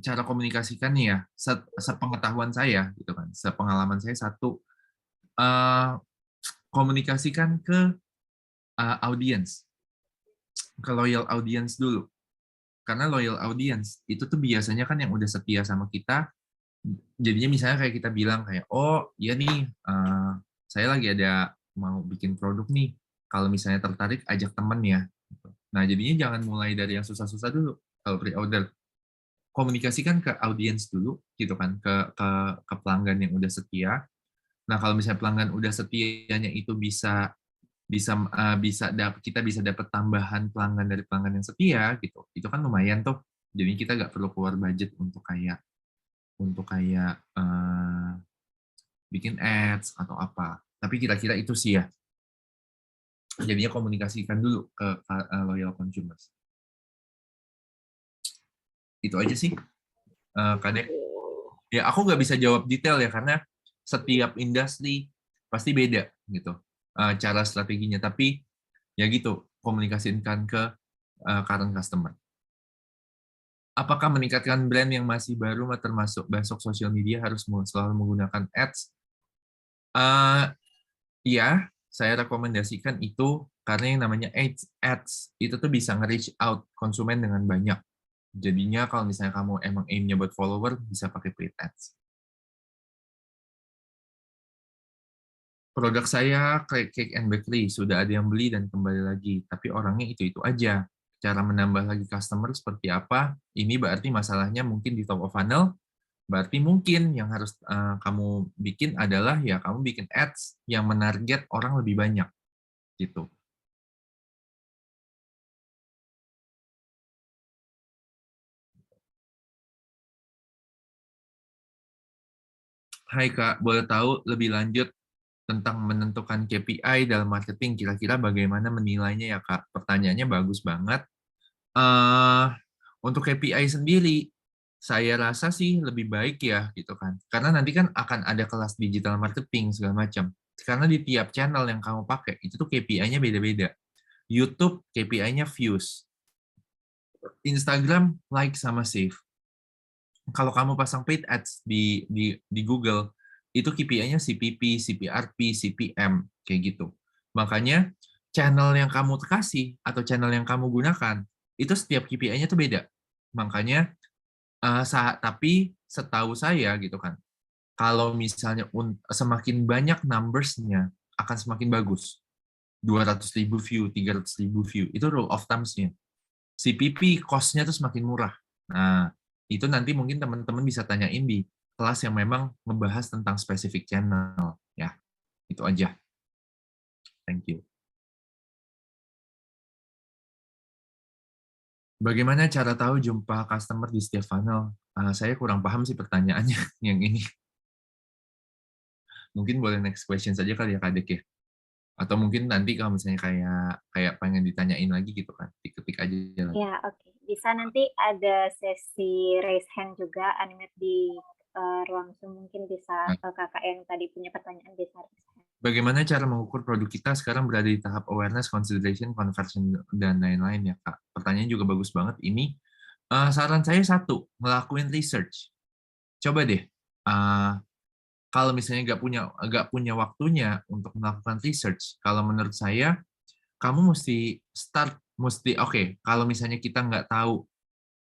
cara komunikasikannya ya, sepengetahuan saya gitu kan, sepengalaman saya satu, komunikasikan ke audience, ke loyal audience dulu. Karena loyal audience itu tuh biasanya kan yang udah setia sama kita, jadinya misalnya kayak kita bilang kayak, oh iya nih, saya lagi ada mau bikin produk nih, kalau misalnya tertarik ajak temen ya. Gitu. Nah jadinya jangan mulai dari yang susah-susah dulu kalau pre-order, komunikasikan ke audiens dulu gitu kan, ke pelanggan yang udah setia. Nah kalau misalnya pelanggan udah setianya itu kita bisa dapat tambahan pelanggan dari pelanggan yang setia gitu, itu kan lumayan tuh. Jadi kita nggak perlu keluar budget untuk kayak bikin ads atau apa. Tapi kira-kira itu sih ya. Jadinya komunikasikan dulu ke loyal consumers. Itu aja sih, Kadek. Oke. Ya aku nggak bisa jawab detail ya karena setiap industri pasti beda gitu cara strateginya. Tapi ya gitu, komunikasikan ke current customer. Apakah meningkatkan brand yang masih baru termasuk masuk sosial media harus selalu menggunakan ads? Iya, saya rekomendasikan itu karena yang namanya ads itu tuh bisa nge-reach out konsumen dengan banyak. Jadinya kalau misalnya kamu emang aim-nya buat follower, bisa pakai paid ads. Produk saya cake and bakery, sudah ada yang beli dan kembali lagi, tapi orangnya itu-itu aja. Cara menambah lagi customer seperti apa? Ini berarti masalahnya mungkin di top of funnel, berarti mungkin yang harus kamu bikin adalah ya kamu bikin ads yang menarget orang lebih banyak gitu. Hai Kak, boleh tahu lebih lanjut tentang menentukan KPI dalam marketing, kira-kira bagaimana menilainya ya Kak? Pertanyaannya bagus banget. Eh, untuk KPI sendiri, saya rasa sih lebih baik ya gitu kan. Karena nanti kan akan ada kelas digital marketing segala macam. Karena di tiap channel yang kamu pakai, itu tuh KPI-nya beda-beda. YouTube KPI-nya views. Instagram like sama save. Kalau kamu pasang paid ads di Google, itu KPI-nya CPP, CPRP, CPM, kayak gitu. Makanya channel yang kamu kasih atau channel yang kamu gunakan, itu setiap KPI-nya tuh beda. Makanya, tapi setahu saya gitu kan, kalau misalnya semakin banyak numbers-nya, akan semakin bagus. 200.000 view, 300.000 view, itu rule of thumbs-nya. CPP cost-nya tuh semakin murah. Nah, itu nanti mungkin teman-teman bisa tanyain di kelas yang memang ngebahas tentang spesifik channel. Ya, itu aja. Thank you. Bagaimana cara tahu jumpa customer di setiap funnel? Saya kurang paham sih pertanyaannya yang ini. Mungkin boleh next question saja kali ya Kak Dek ya. Atau mungkin nanti kalau misalnya kayak kayak pengen ditanyain lagi gitu kan, diketik aja lagi. Ya, oke. Bisa nanti ada sesi raise hand juga, animate di ruang Zoom. Mungkin bisa Nah, kakak yang tadi punya pertanyaan bisa raise hand. bagaimana cara mengukur produk kita sekarang berada di tahap awareness, consideration, conversion, dan lain-lain ya Kak? Pertanyaan juga bagus banget. Ini saran saya satu, ngelakuin research. Coba deh, kalau misalnya nggak punya waktunya untuk melakukan research, kalau menurut saya kamu mesti oke. Kalau misalnya kita nggak tahu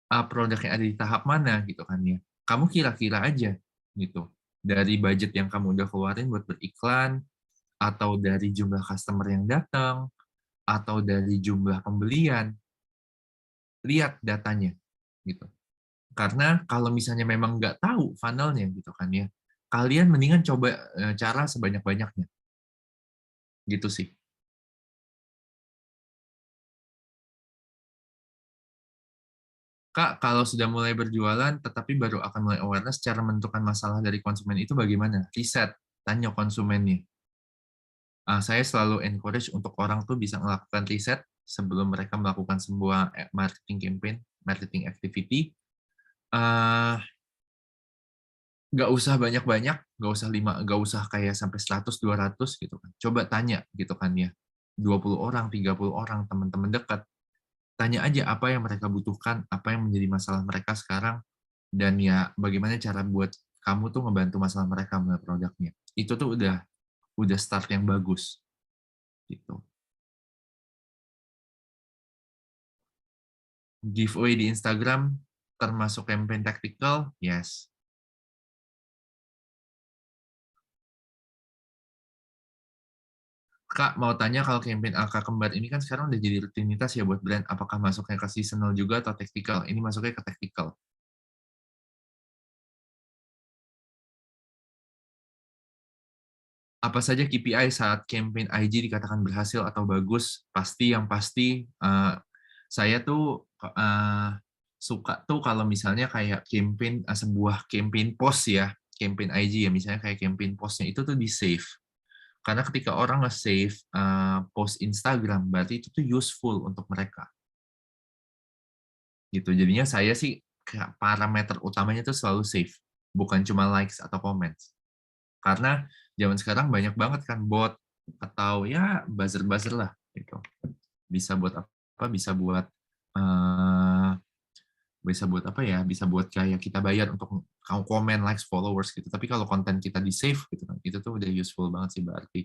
produknya ada di tahap mana gitu kan ya, kamu kira-kira aja gitu dari budget yang kamu udah keluarin buat beriklan, atau dari jumlah customer yang datang, atau dari jumlah pembelian, lihat datanya gitu. Karena kalau misalnya memang nggak tahu funnelnya gitu kan ya, kalian mendingan coba cara sebanyak-banyaknya gitu sih. Kak, kalau sudah mulai berjualan tetapi baru akan mulai awareness, cara menentukan masalah dari konsumen itu bagaimana? Riset, tanya konsumennya. Saya selalu encourage untuk orang tuh bisa melakukan riset sebelum mereka melakukan sebuah marketing campaign, marketing activity. Eh, nggak usah banyak-banyak, nggak usah kayak sampai 100, 200 gitu kan. Coba tanya gitu kan ya. 20 orang, 30 orang, teman-teman dekat. Tanya aja apa yang mereka butuhkan, apa yang menjadi masalah mereka sekarang, dan ya bagaimana cara buat kamu tuh ngebantu masalah mereka melalui produknya. Itu tuh udah start yang bagus gitu. Giveaway di Instagram termasuk campaign tactical, yes. Kak, mau tanya kalau campaign angka kembar ini kan sekarang udah jadi rutinitas ya buat brand. Apakah masuknya ke seasonal juga atau tactical? Ini masuknya ke tactical. Apa saja KPI saat campaign IG dikatakan berhasil atau bagus? Pasti yang pasti saya tuh suka tuh kalau misalnya kayak campaign sebuah campaign post ya, campaign IG ya misalnya kayak campaign postnya itu tuh di save. Karena ketika orang nge-save post Instagram berarti itu tuh useful untuk mereka. Gitu. Jadinya saya sih parameter utamanya tuh selalu save, bukan cuma likes atau comments. Karena zaman sekarang banyak banget kan bot atau ya buzzer-buzzer lah gitu. Bisa buat apa? Eh, bisa buat apa ya? Bisa buat kayak kita bayar untuk kamu komen, likes, followers gitu. Tapi kalau konten kita di save gitu kan, itu tuh udah useful banget sih berarti.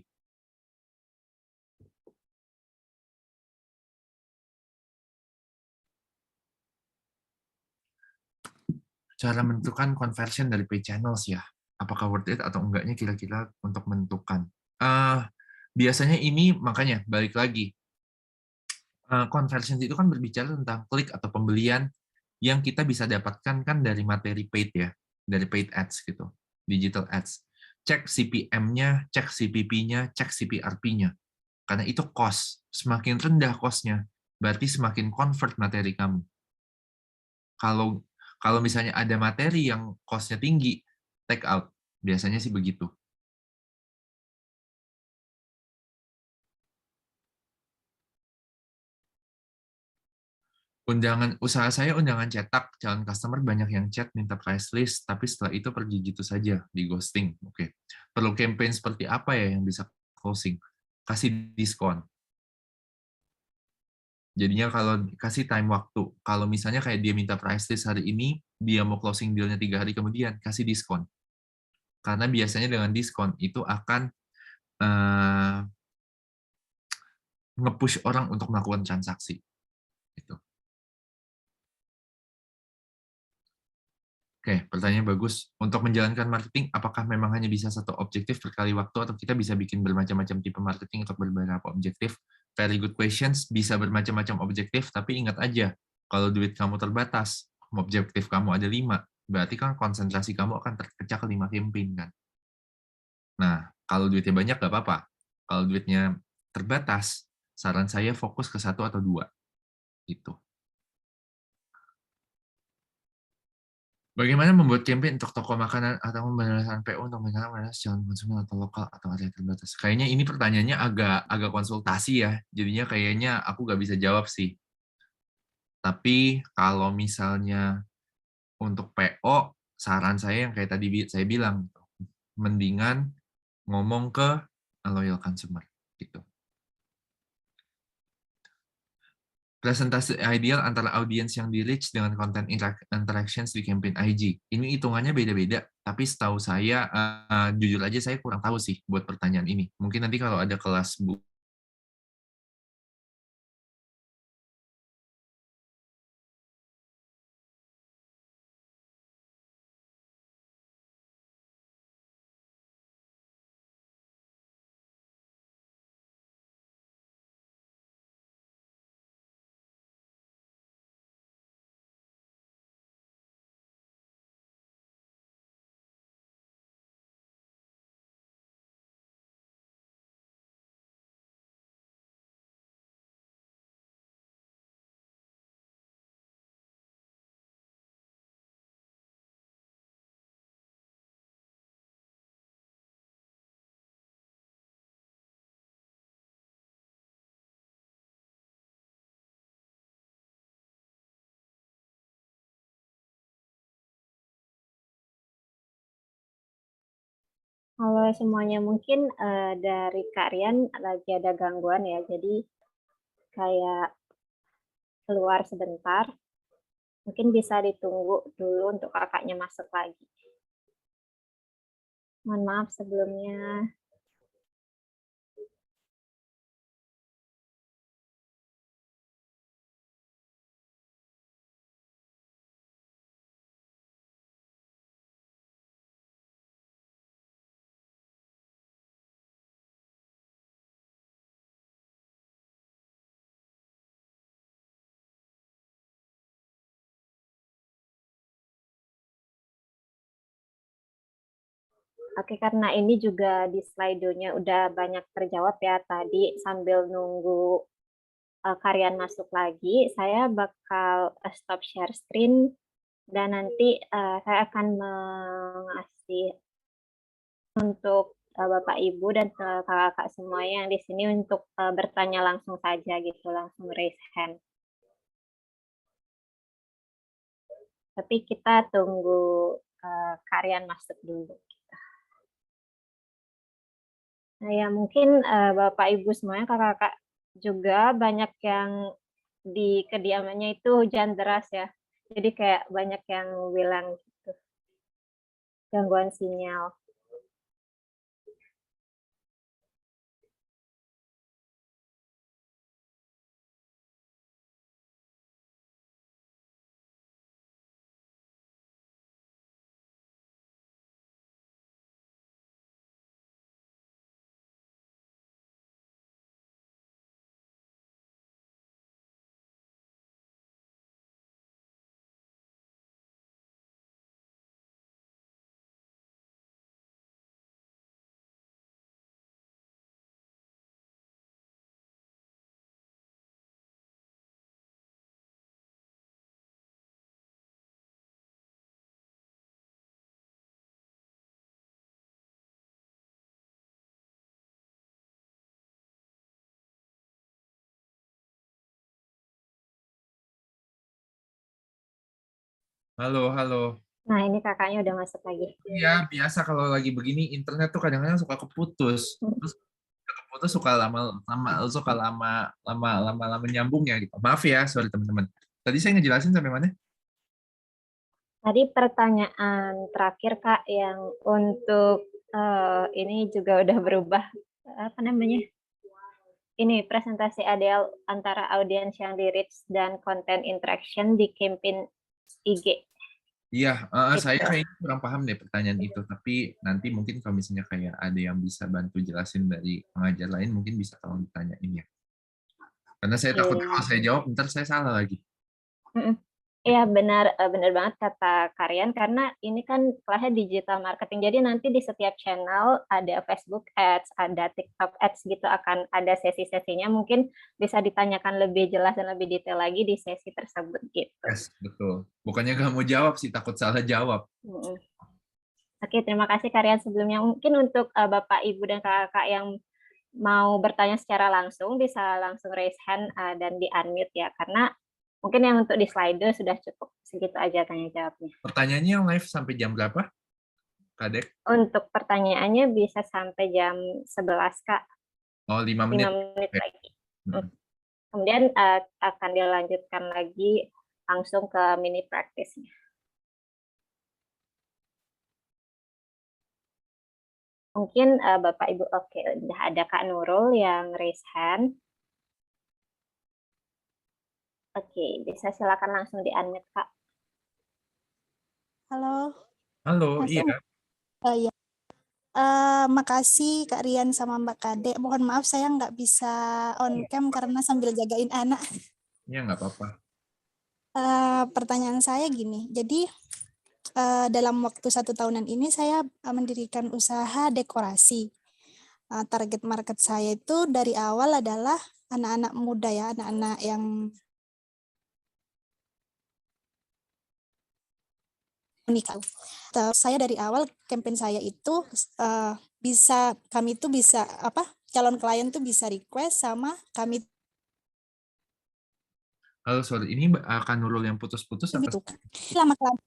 Cara menentukan conversion dari paid channels ya. Apakah worth it atau enggaknya kira-kira untuk menentukan. Eh biasanya ini makanya balik lagi conversion itu kan berbicara tentang klik atau pembelian yang kita bisa dapatkan kan dari materi paid ya, dari paid ads gitu, digital ads. Cek CPM-nya, cek CPP-nya, cek CPRP-nya. Karena itu cost. Semakin rendah cost-nya, berarti semakin convert materi kamu. Kalau kalau misalnya ada materi yang cost-nya tinggi, take out. Biasanya sih begitu. Usaha saya undangan cetak, calon customer banyak yang chat minta price list, tapi setelah itu pergi gitu saja, di ghosting. Oke. Perlu campaign seperti apa ya yang bisa closing? Kasih diskon. Jadinya kalau kasih time waktu, kalau misalnya kayak dia minta price list hari ini, dia mau closing deal-nya 3 hari kemudian, kasih diskon. Karena biasanya dengan diskon itu akan uh, nge-push orang untuk melakukan transaksi. Gitu. Oke, pertanyaan bagus. Untuk menjalankan marketing, apakah memang hanya bisa satu objektif per kali waktu, atau kita bisa bikin bermacam-macam tipe marketing untuk beberapa objektif? Very good questions. Bisa bermacam-macam objektif, tapi ingat aja, kalau duit kamu terbatas, objektif kamu ada 5, berarti kan konsentrasi kamu akan terpecah ke 5 campaign kan. Nah, kalau duitnya banyak nggak apa-apa. Kalau duitnya terbatas, saran saya fokus ke 1 atau 2. Gitu. Bagaimana membuat campaign untuk toko makanan atau pembatasan PO untuk mengenal calon konsumen atau lokal atau area terbatas? Kayaknya ini pertanyaannya agak agak konsultasi ya. Jadinya kayaknya aku nggak bisa jawab sih. Tapi kalau misalnya untuk PO, saran saya yang kayak tadi saya bilang, mendingan ngomong ke loyal consumer gitu. Presentasi ideal antara audiens yang di-reach dengan konten interactions di campaign IG. Ini hitungannya beda-beda, tapi setahu saya, jujur aja saya kurang tahu sih buat pertanyaan ini. Mungkin nanti kalau ada kelas Bu Halo semuanya, mungkin dari Kak Rian lagi ada gangguan ya, jadi kayak keluar sebentar. Mungkin bisa ditunggu dulu untuk kakaknya masuk lagi. Mohon maaf sebelumnya. Oke, karena ini juga di Slido-nya udah banyak terjawab ya tadi sambil nunggu Karian masuk lagi, saya bakal stop share screen dan nanti saya akan mengasih untuk Bapak Ibu dan kakak-kakak semuanya yang di sini untuk bertanya langsung saja gitu, langsung raise hand. Tapi kita tunggu Karian masuk dulu. Nah ya mungkin Bapak Ibu semuanya, kakak-kakak juga banyak yang di kediamannya itu hujan deras ya. Jadi kayak banyak yang bilang gitu, gangguan sinyal. Halo, halo. Nah ini kakaknya udah masuk lagi. Iya, biasa kalau lagi begini internet tuh kadang-kadang suka keputus. Terus keputus suka lama nyambung ya gitu. Maaf ya, sorry teman-teman. Tadi saya ngejelasin sampai mana? Tadi pertanyaan terakhir Kak yang untuk ini juga udah berubah apa namanya? Ini presentasi ADL antara audiens yang di reach dan konten interaction di campaign IG. Iya, saya Itu. kayaknya kurang paham deh pertanyaan itu. Tapi nanti mungkin kalau misalnya kayak ada yang bisa bantu jelasin dari pengajar lain, mungkin bisa tolong ditanyain ya. Karena saya takut Oke. kalau saya jawab, ntar saya salah lagi. Mm-mm. Iya benar benar banget kata Karian karena ini kan kelasnya digital marketing. Jadi nanti di setiap channel ada Facebook Ads, ada TikTok Ads gitu akan ada sesi-sesinya. Mungkin bisa ditanyakan lebih jelas dan lebih detail lagi di sesi tersebut gitu. Yes, betul. Bukannya nggak mau jawab sih, takut salah jawab. Mm-mm. Oke, terima kasih Karian sebelumnya. Mungkin untuk Bapak, Ibu, dan kakak yang mau bertanya secara langsung bisa langsung raise hand dan di-unmute ya. Karena mungkin yang untuk di slide sudah cukup segitu aja tanya jawabnya. Pertanyaannya yang live sampai jam berapa, Kadek? Untuk pertanyaannya bisa sampai jam 11, Kak. Oh, 5 5 menit. menit Oke. lagi. Kemudian akan dilanjutkan lagi langsung ke mini practice-nya. Mungkin Bapak Ibu, oke, udah ada Kak Nurul yang raise hand. Oke, bisa silakan langsung di-unmute, Kak. Halo, Halo, masuk. iya. Ya. Makasih Kak Rian sama Mbak Kade. Mohon maaf saya nggak bisa on cam karena sambil jagain anak. Iya, nggak apa-apa. Pertanyaan saya gini, jadi dalam waktu 1 tahunan ini saya mendirikan usaha dekorasi. Target market saya itu dari awal adalah anak-anak muda ya, anak-anak yang menikah. Saya dari awal campaign saya itu kami itu bisa calon klien tuh bisa request sama kami Halo, sorry. Ini akan Nurul yang putus-putus apa? gitu. Lama-lama.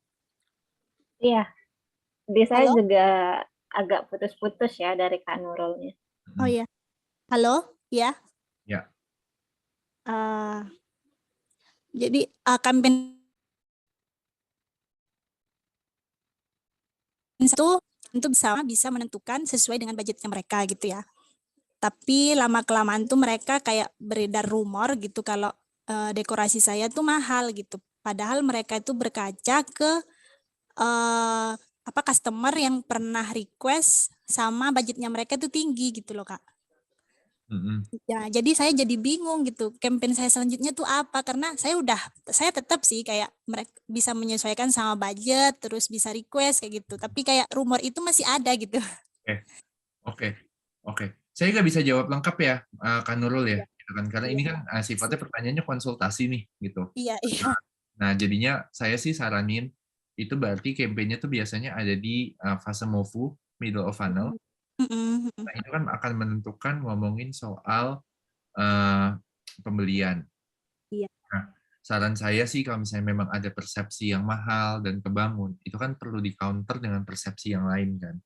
Iya, di saya Halo? juga agak putus-putus ya dari Kak Nurulnya. Oh iya. Halo? Ya. Ya. Jadi campaign itu untuk bisa menentukan sesuai dengan budgetnya mereka gitu ya. Tapi lama-kelamaan tuh mereka kayak beredar rumor gitu kalau dekorasi saya tuh mahal gitu. Padahal mereka itu berkaca ke customer yang pernah request sama budgetnya mereka tuh tinggi gitu loh Kak. Mm-mm. Ya, jadi saya jadi bingung gitu. Campaign saya selanjutnya tuh apa? Karena saya tetap sih kayak mereka bisa menyesuaikan sama budget, terus bisa request kayak gitu. Tapi kayak rumor itu masih ada gitu. Oke, oke, oke. Saya nggak bisa jawab lengkap ya, Kak Nurul ya, Iya, gitu kan. Karena iya, ini kan sifatnya pertanyaannya konsultasi nih, gitu. iya, iya. Nah, jadinya saya sih saranin itu berarti campaign-nya tuh biasanya ada di fase MOVU, middle of funnel. Mm-mm, mm-mm. Nah, itu kan akan menentukan ngomongin soal eh, pembelian. Iya. Nah, saran saya sih kalau misalnya memang ada persepsi yang mahal dan kebangun, itu kan perlu di-counter dengan persepsi yang lain kan.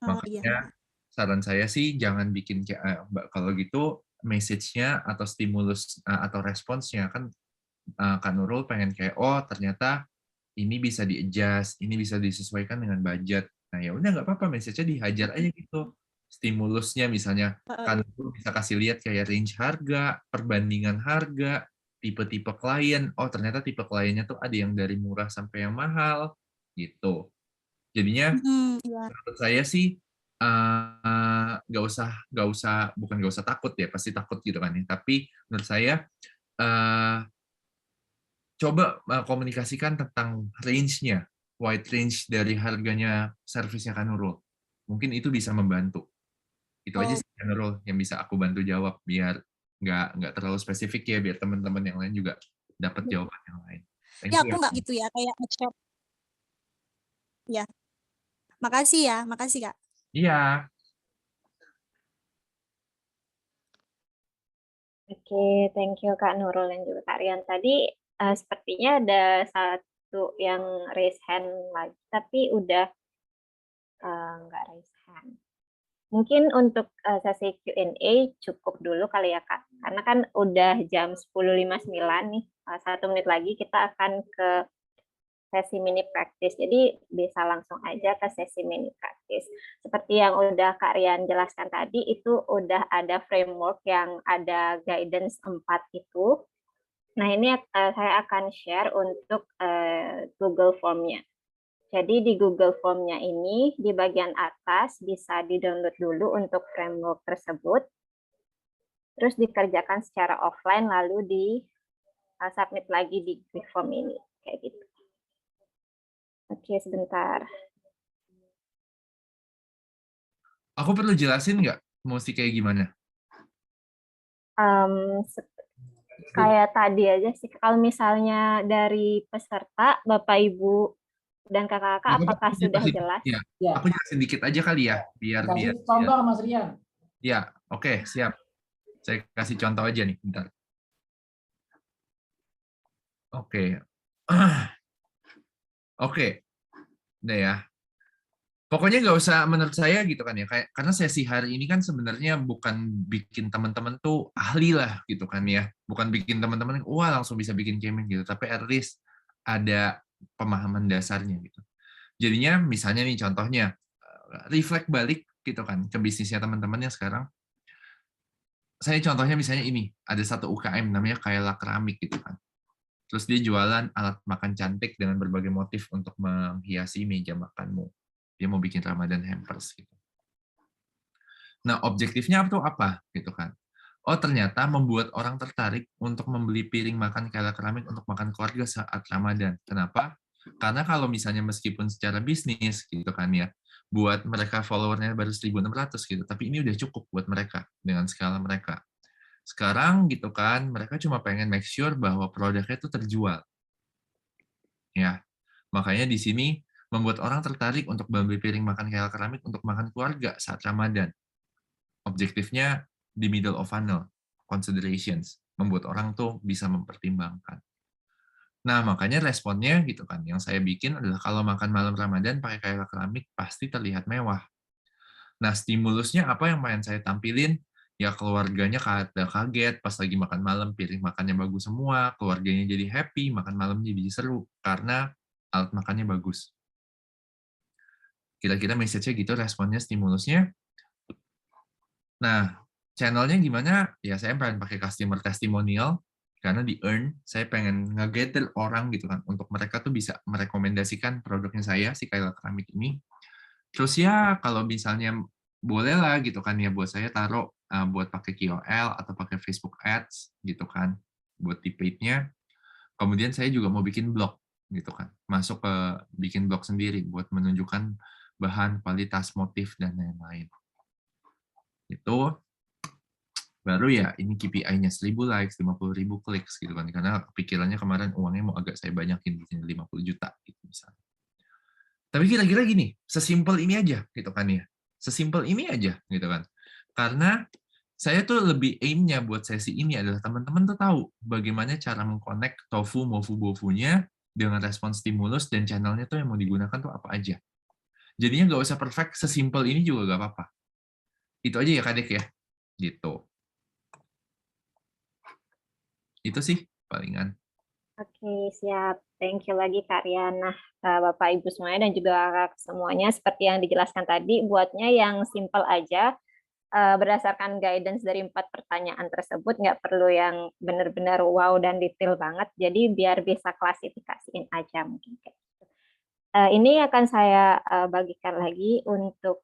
Oh iya. Makanya saran saya sih jangan bikin kalau gitu message-nya atau stimulus atau responsnya kan Kak Nurul pengen kayak oh ternyata ini bisa di-adjust, ini bisa disesuaikan dengan budget. Nah ya udah nggak apa-apa, message-nya dihajar aja gitu. Stimulusnya misalnya kan bisa kasih lihat kayak range harga, perbandingan harga, tipe-tipe klien. Oh ternyata tipe kliennya tuh ada yang dari murah sampai yang mahal gitu. Jadinya Mm-mm, iya. menurut saya sih bukan nggak usah takut ya, pasti takut gitu kan ya. Tapi menurut saya eh, coba komunikasikan tentang range-nya, wide range dari harganya servisnya kan Nurul. Mungkin itu bisa membantu. Itu aja Oh, sih Kak Nurul yang bisa aku bantu jawab biar nggak terlalu spesifik ya, biar teman-teman yang lain juga dapat jawaban yang lain. ya Thank you aku ya. nggak gitu ya kayak nge-share. Ya, makasih Kak. Iya. Oke, thank you Kak Nurul dan juga Kak Rian. Tadi sepertinya ada satu yang raise hand lagi, tapi udah nggak raise hand. Mungkin untuk sesi Q&A cukup dulu kali ya Kak, karena kan udah jam 10.59 nih. 1 menit lagi kita akan ke sesi mini praktis. Jadi bisa langsung aja ke sesi mini praktis. Seperti yang udah Kak Rian jelaskan tadi, itu udah ada framework yang ada guidance 4 itu. Nah, ini saya akan share untuk Google Form-nya. Jadi di Google Form-nya ini, di bagian atas bisa di-download dulu untuk framework tersebut, terus dikerjakan secara offline, lalu di-submit lagi di Google Form ini. Kayak gitu. Oke, sebentar. Aku perlu jelasin nggak mesti kayak gimana? Um, kayak tadi aja sih, kalau misalnya dari peserta, Bapak, Ibu, dan kakak-kakak, Nggak apa-apa, apakah aku sudah jelasin. jelas? Ya, Ya, aku jelasin dikit aja kali ya, biar kasih contoh Mas Rian. Ya, oke, siap. Saya kasih contoh aja nih, bentar. Oke. Oke, udah ya. Pokoknya nggak usah menurut saya gitu kan ya, kayak karena sesi hari ini kan sebenarnya bukan bikin teman-teman tuh ahli lah gitu kan ya, bukan bikin teman-teman wah langsung bisa bikin campaign gitu, tapi at least ada pemahaman dasarnya gitu. Jadinya misalnya nih contohnya reflect balik gitu kan ke bisnisnya teman-teman yang sekarang. Saya contohnya misalnya ini, ada satu UKM namanya Kayla Keramik gitu kan. Terus dia jualan alat makan cantik dengan berbagai motif untuk menghiasi meja makanmu. Dia mau bikin Ramadan hampers gitu. Nah, objektifnya itu apa gitu kan? Oh, ternyata membuat orang tertarik untuk membeli piring makan Kayla Keramik untuk makan keluarga saat Ramadan. Kenapa? Karena kalau misalnya meskipun secara bisnis gitu kan ya, buat mereka followernya baru 1.600 gitu, tapi ini udah cukup buat mereka dengan skala mereka. Sekarang gitu kan, mereka cuma pengen make sure bahwa produknya itu terjual. Ya, makanya di sini membuat orang tertarik untuk membeli piring makan Kayla Keramik untuk makan keluarga saat Ramadan. Objektifnya di middle of funnel, considerations, membuat orang tuh bisa mempertimbangkan. Nah, makanya responnya gitu kan, yang saya bikin adalah kalau makan malam Ramadan pakai Kayla Keramik pasti terlihat mewah. Nah, stimulusnya apa yang pengen saya tampilin? Ya keluarganya kaget pas lagi makan malam, piring makannya bagus semua, keluarganya jadi happy, makan malamnya jadi seru, karena alat makannya bagus. Kira-kira message-nya gitu, responnya, stimulusnya. Nah, channelnya gimana? Ya saya pengen pakai customer testimonial, karena di earn, saya pengen nge-gather orang gitu kan, untuk mereka tuh bisa merekomendasikan produknya saya, si Kayla Keramik ini. Terus ya, kalau misalnya boleh lah gitu kan ya, buat saya taruh buat pakai KOL atau pakai Facebook Ads gitu kan, buat di paid-nya. Kemudian saya juga mau bikin blog gitu kan, masuk ke bikin blog sendiri buat menunjukkan bahan, kualitas, motif, dan lain-lain. Itu baru ya ini KPI-nya 1.000 likes, 50.000 clicks gitu kan. Karena pikirannya kemarin uangnya mau agak saya banyakin di sini 50 juta gitu misalnya. Tapi kira-kira gini, sesimpel ini aja gitu kan ya. Sesimpel ini aja gitu kan. Karena saya tuh lebih aim-nya buat sesi ini adalah teman-teman tuh tahu bagaimana cara mengconnect tofu, mofu, bofunya dengan respon stimulus dan channelnya tuh yang mau digunakan tuh apa aja. Jadinya nggak usah perfect, sesimpel ini juga nggak apa-apa. Itu aja ya Kadek ya. Gitu. Itu sih palingan. Oke, siap. Thank you lagi Kak Rian. Nah, Bapak Ibu semuanya dan juga kakak semuanya seperti yang dijelaskan tadi, buatnya yang simple aja, berdasarkan guidance dari 4 pertanyaan tersebut, nggak perlu yang benar-benar wow dan detail banget, jadi biar bisa klasifikasiin aja mungkin. Ini akan saya bagikan lagi untuk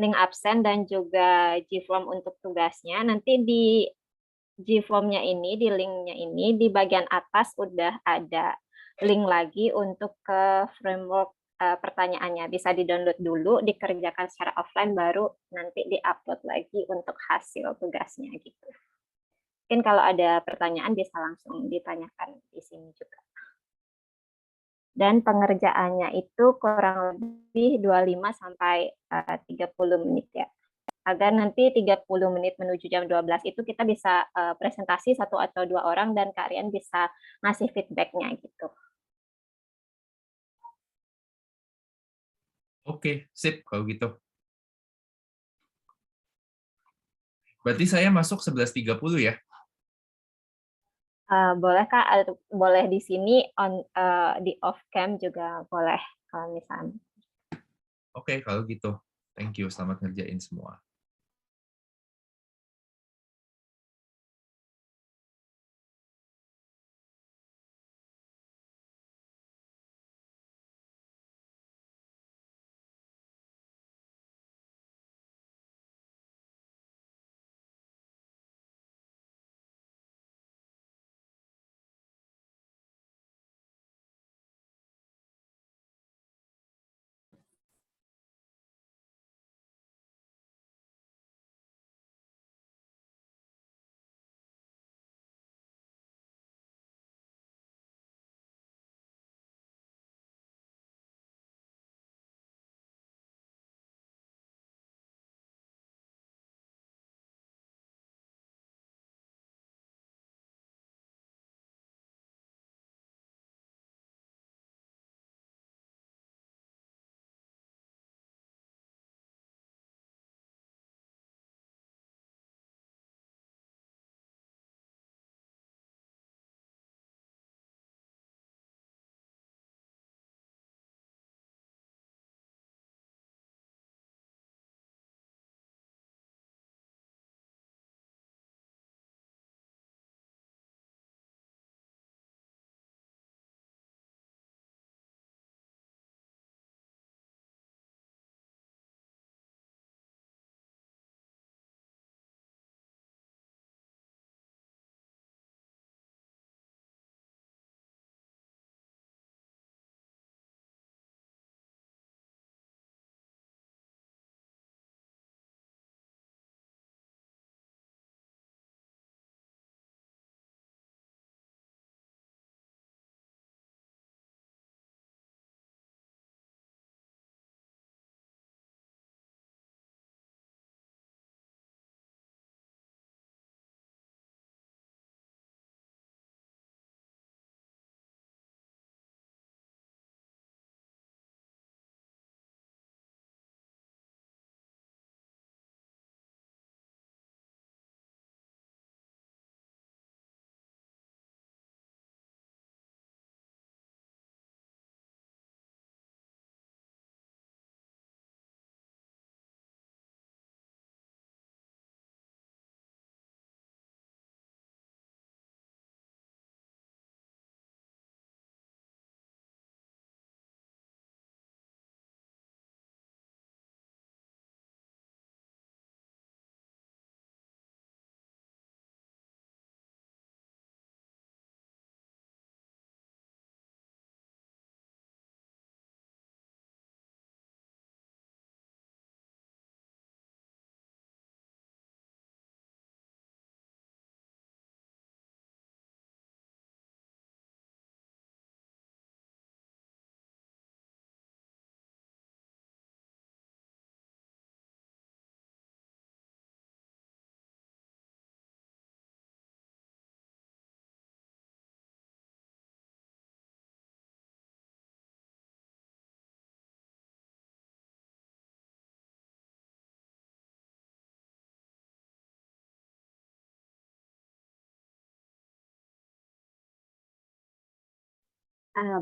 link absen dan juga Gform untuk tugasnya. Nanti di Gform-nya ini, di link-nya ini, di bagian atas udah ada link lagi untuk ke framework pertanyaannya. Bisa di-download dulu, dikerjakan secara offline, baru nanti di-upload lagi untuk hasil tugasnya gitu. Mungkin kalau ada pertanyaan bisa langsung ditanyakan di sini juga. Dan pengerjaannya itu kurang lebih 25 sampai 30 menit ya. Agar nanti 30 menit menuju jam 12 itu kita bisa presentasi 1 atau 2 orang dan Kak Rian bisa ngasih feedback-nya gitu. Oke, sip kalau gitu. Berarti saya masuk 11.30 ya? Boleh Kak, boleh di sini di off cam juga boleh kalau misalnya. Oke, kalau gitu. Thank you, selamat ngerjain semua.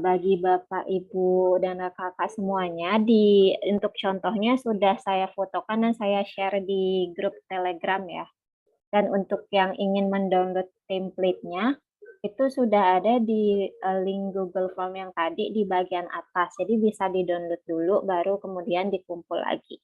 Bagi Bapak, Ibu, dan Kakak semuanya, untuk contohnya sudah saya fotokan dan saya share di grup Telegram ya. Dan untuk yang ingin mendownload template-nya, itu sudah ada di link Google Form yang tadi di bagian atas. Jadi bisa di-download dulu, baru kemudian dikumpul lagi.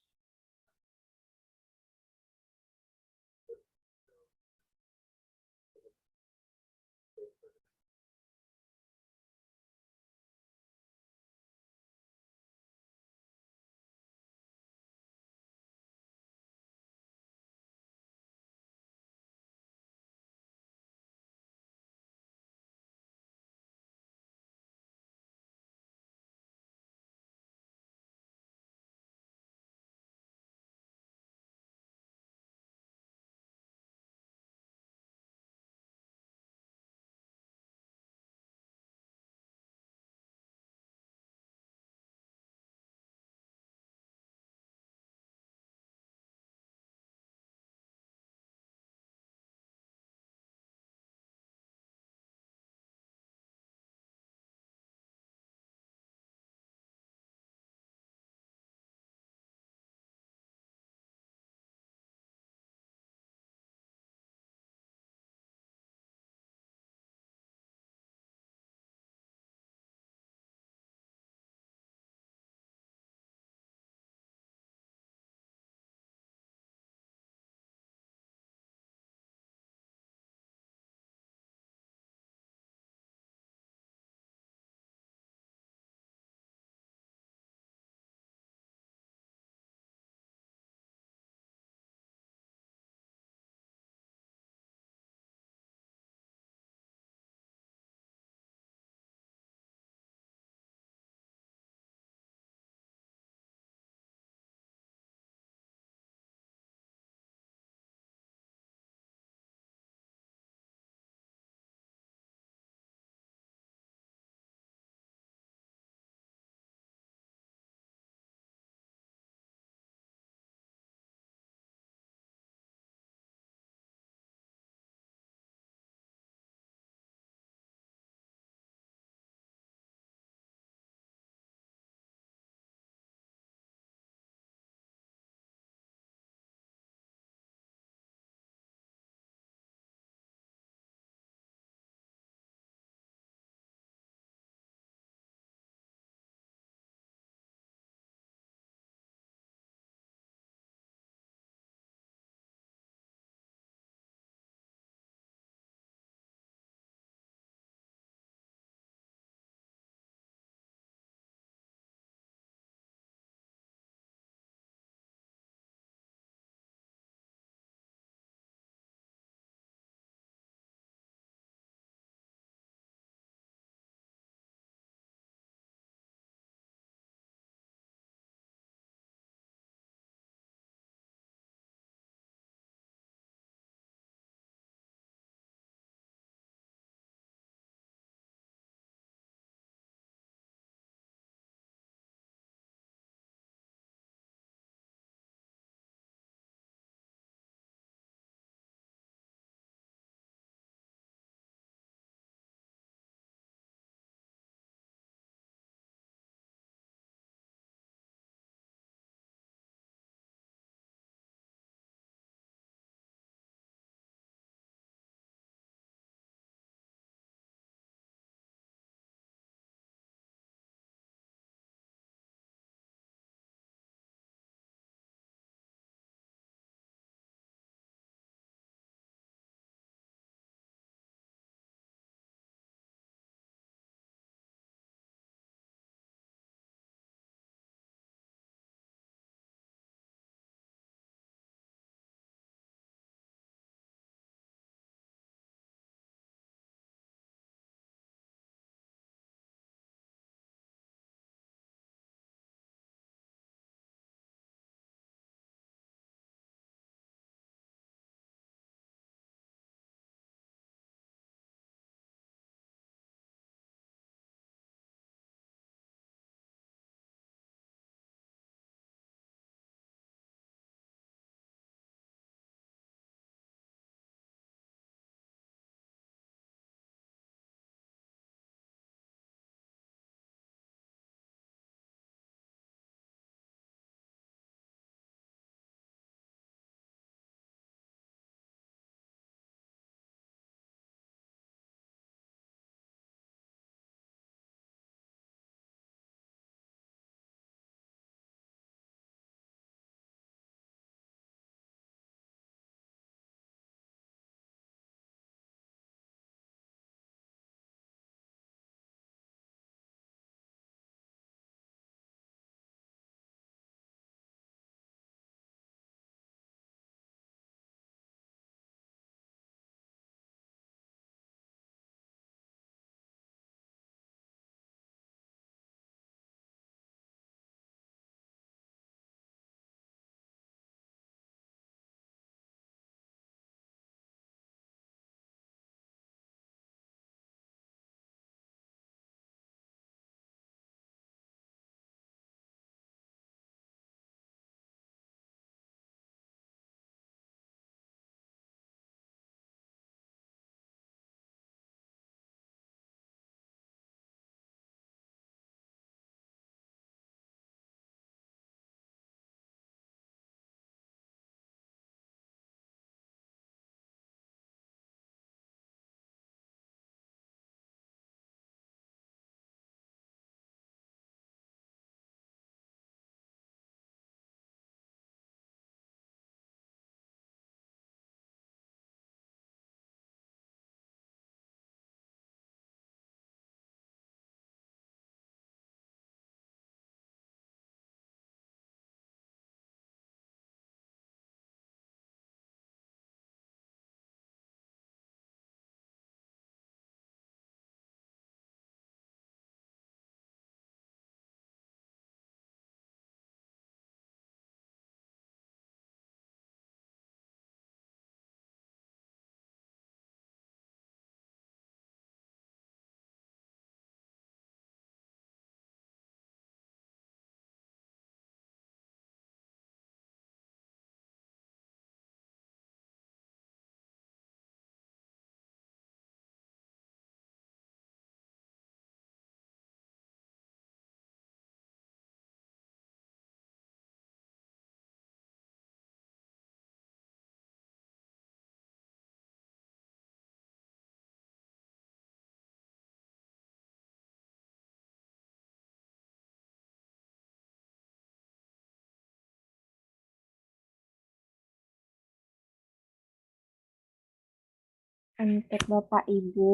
Untuk Bapak, Ibu,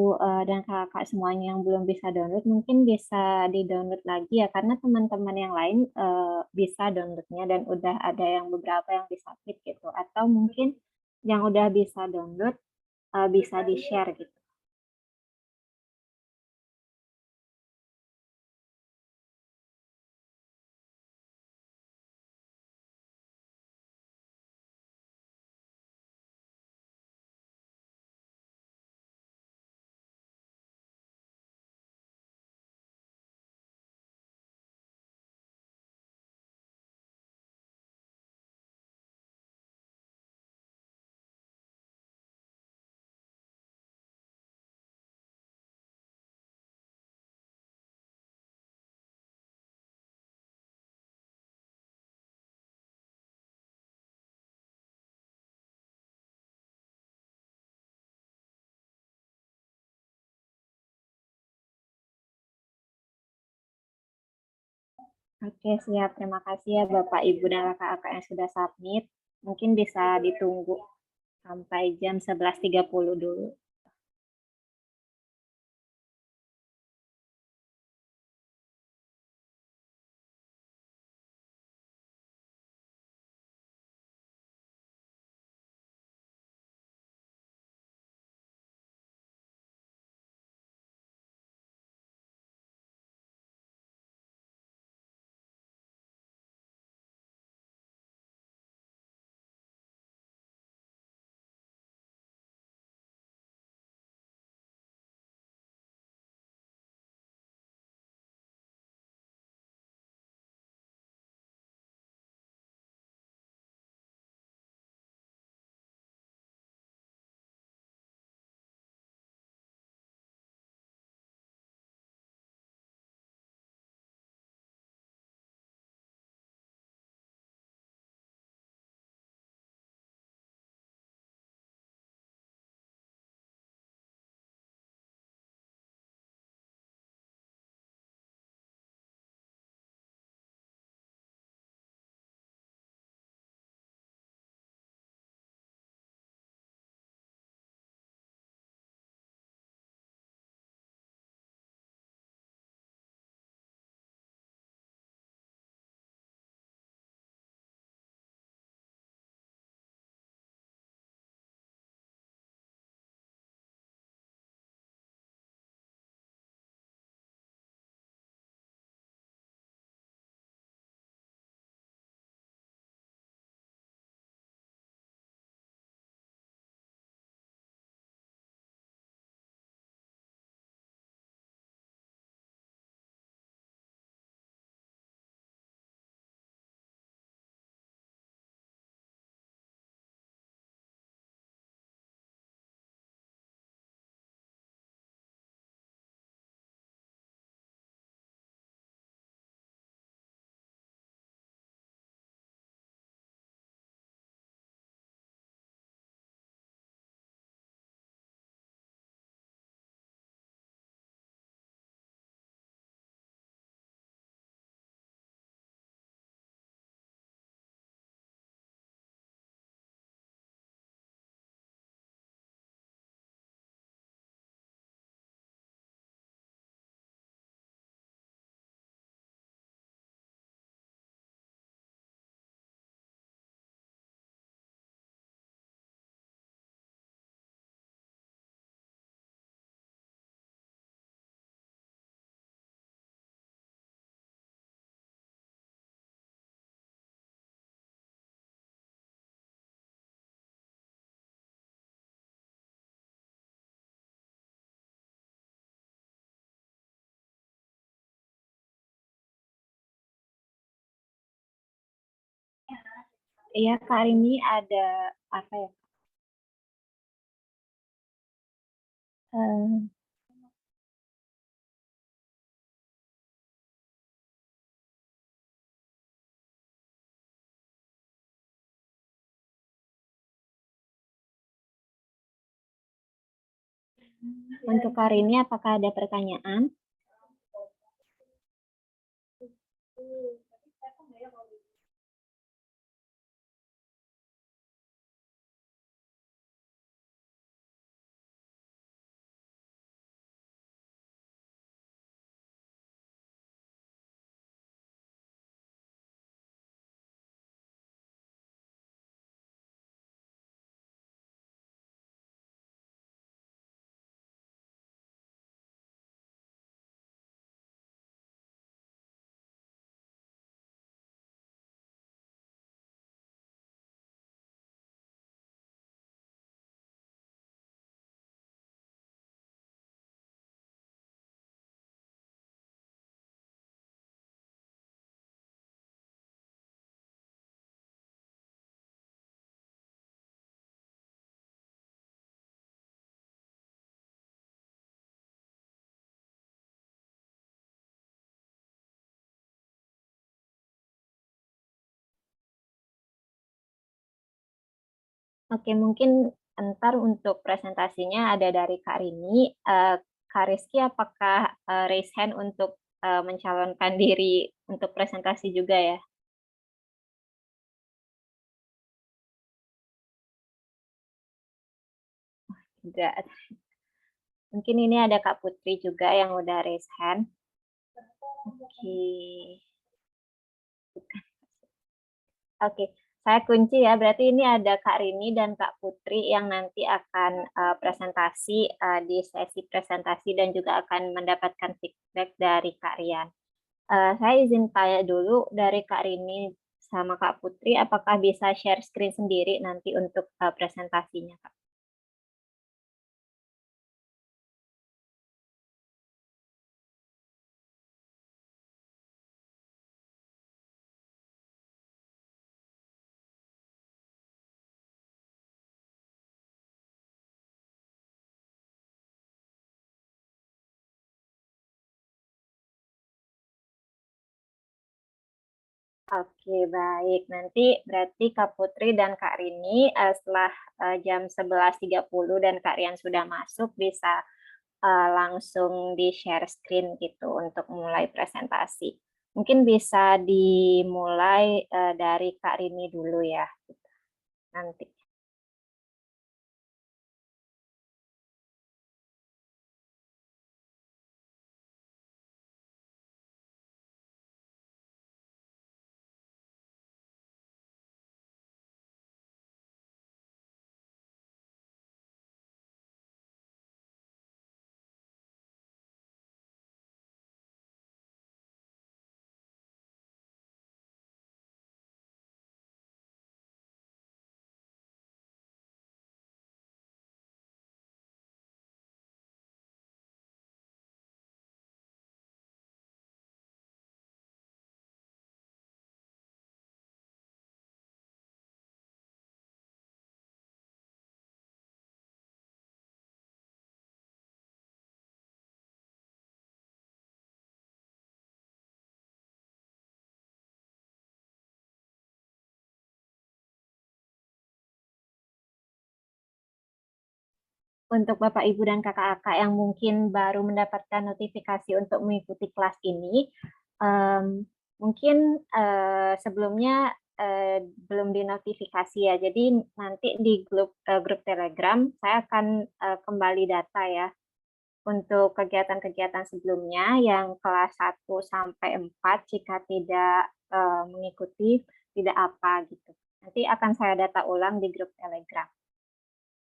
dan kakak semuanya yang belum bisa download, mungkin bisa di-download lagi ya, karena teman-teman yang lain bisa downloadnya dan udah ada yang beberapa yang disubmit gitu. Atau mungkin yang udah bisa download bisa di-share gitu. Oke, siap. Terima kasih ya Bapak, Ibu, dan kakak-kakak yang sudah submit. Mungkin bisa ditunggu sampai jam 11.30 dulu. Iya, Kak Rini ada apa ya? Eh, untuk Kak Rini, apakah ada pertanyaan? Oke, mungkin ntar untuk presentasinya ada dari Kak Rini. Kak Rizky, apakah raise hand untuk mencalonkan diri untuk presentasi juga ya? Tidak. Mungkin ini ada Kak Putri juga yang udah raise hand. Oke. Oke, saya kunci ya. Berarti ini ada Kak Rini dan Kak Putri yang nanti akan presentasi di sesi presentasi dan juga akan mendapatkan feedback dari Kak Rian. Saya izin tanya dulu dari Kak Rini sama Kak Putri, apakah bisa share screen sendiri nanti untuk presentasinya, Kak? Oke, baik. Nanti berarti Kak Putri dan Kak Rini setelah jam 11.30 dan Kak Rian sudah masuk, bisa langsung di-share screen gitu untuk mulai presentasi. Mungkin bisa dimulai dari Kak Rini dulu ya, nanti. Untuk Bapak, Ibu, dan kakak-kakak yang mungkin baru mendapatkan notifikasi untuk mengikuti kelas ini, mungkin sebelumnya belum dinotifikasi ya. Jadi nanti di grup Telegram saya akan kembali data ya untuk kegiatan-kegiatan sebelumnya yang kelas 1 sampai 4 jika tidak mengikuti tidak apa gitu. Nanti akan saya data ulang di grup Telegram.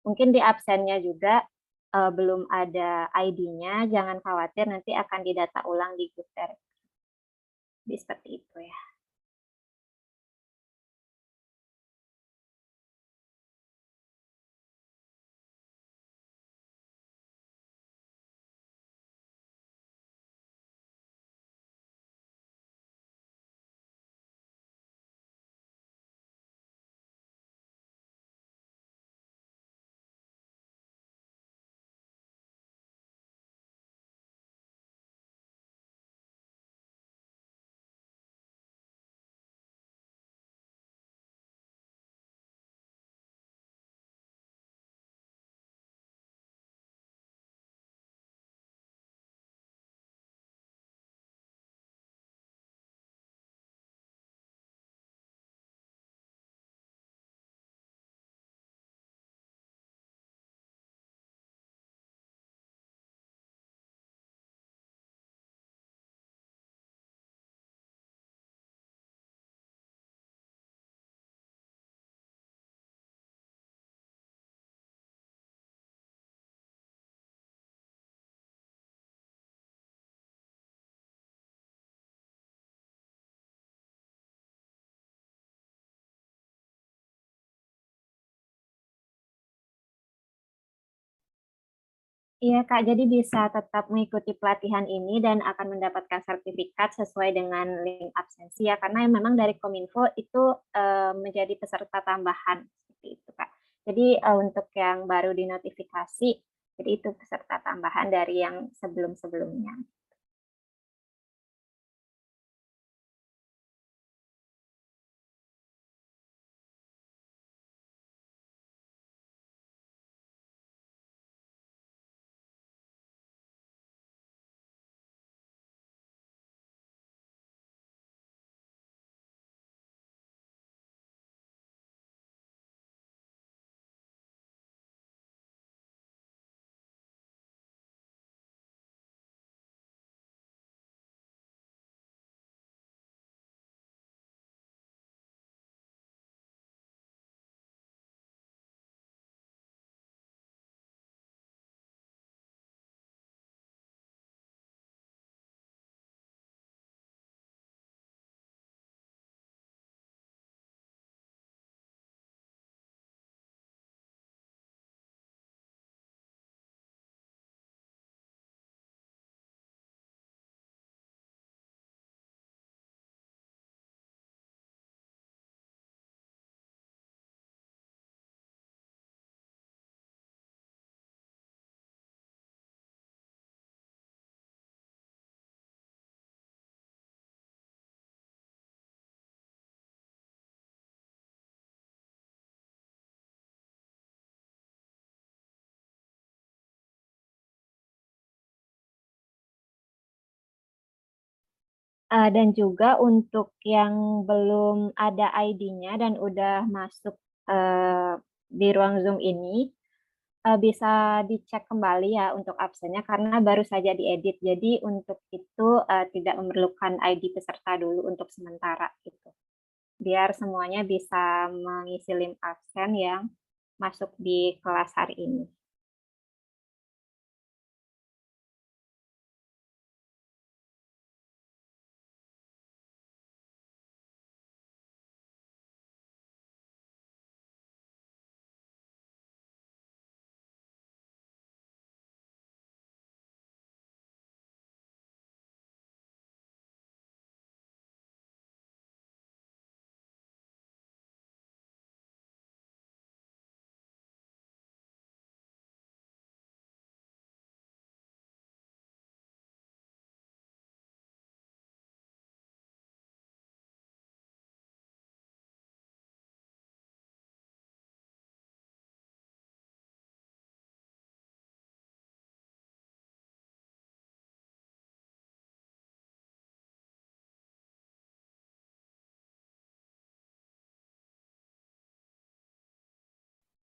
Mungkin di absennya juga belum ada ID-nya, jangan khawatir nanti akan didata ulang di grup Telegram. Jadi seperti itu ya. Iya Kak, jadi bisa tetap mengikuti pelatihan ini dan akan mendapatkan sertifikat sesuai dengan link absensi ya, karena memang dari Kominfo itu menjadi peserta tambahan seperti itu Kak. Jadi untuk yang baru dinotifikasi, jadi itu peserta tambahan dari yang sebelum-sebelumnya. Dan juga untuk yang belum ada ID-nya dan udah masuk di ruang Zoom ini, bisa dicek kembali ya untuk absennya karena baru saja diedit. Jadi untuk itu tidak memerlukan ID peserta dulu untuk sementara gitu. Biar semuanya bisa mengisi link absen yang masuk di kelas hari ini.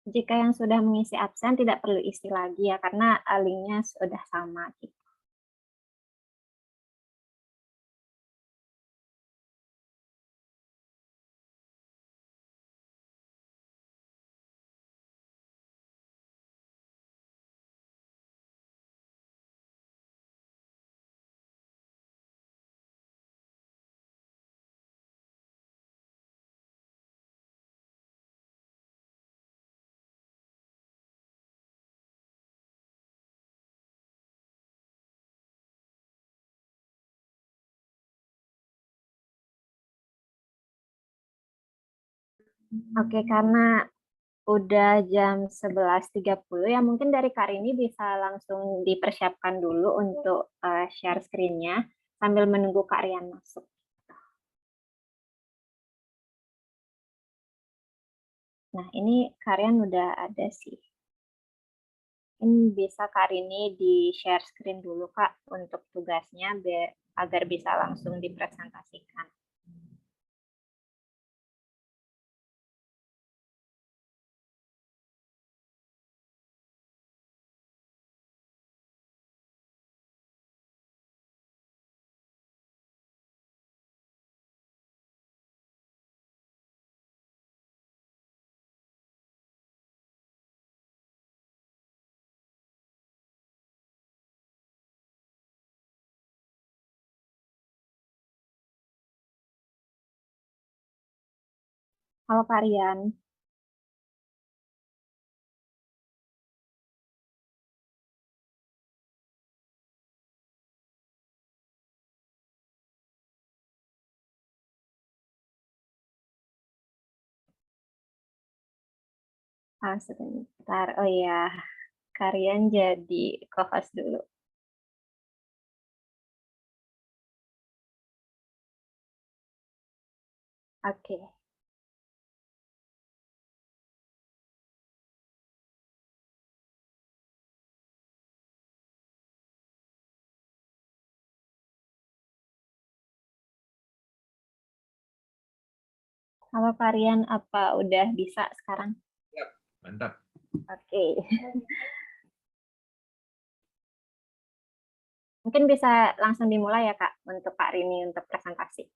Jika yang sudah mengisi absen tidak perlu isi lagi ya karena linknya sudah sama gitu. Oke, karena udah jam 11.30 ya mungkin dari Kak Rini bisa langsung dipersiapkan dulu untuk share screen-nya sambil menunggu Kak Rian masuk. Nah, ini Kak Rian udah ada sih. Ini bisa Kak Rini di-share screen dulu Kak untuk tugasnya agar bisa langsung dipresentasikan. Halo Kak Rian. Sebentar. Oh ya, Kak Rian jadi co-host dulu. Oke. Halo Kak Rian, apa udah bisa sekarang? Siap, mantap. Oke. Mungkin bisa langsung dimulai ya Kak untuk Kak Rini untuk presentasi.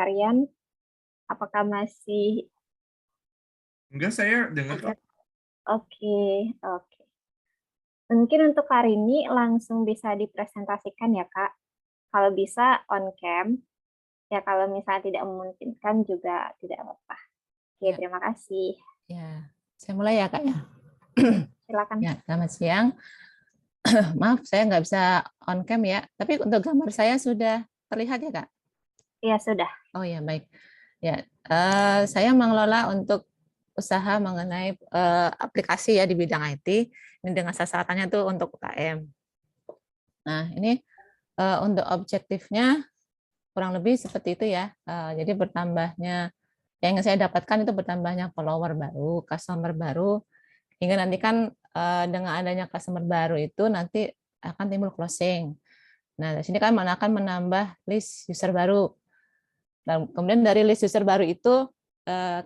Kak Rian, apakah masih Enggak, saya dengar kok. oke? Oke. Mungkin untuk Kak Rini langsung bisa dipresentasikan ya Kak. Kalau bisa on cam, ya kalau misalnya tidak memungkinkan juga tidak apa-apa. Oke, Ya. terima kasih. Ya, saya mulai ya Kak ya. Silakan. Ya, selamat siang. Maaf, saya nggak bisa on cam ya. Tapi untuk gambar saya sudah terlihat ya, Kak? Ya, sudah. Oh ya, baik. Ya, saya mengelola untuk usaha mengenai aplikasi ya di bidang IT. Ini dengan sasarannya tuh untuk UKM. Nah, ini untuk objektifnya kurang lebih seperti itu ya. Jadi bertambahnya yang ingin saya dapatkan itu bertambahnya follower baru, customer baru, hingga nanti kan dengan adanya customer baru itu nanti akan timbul closing. Nah, di sini kan akan menambah list user baru. Dan kemudian dari list user baru itu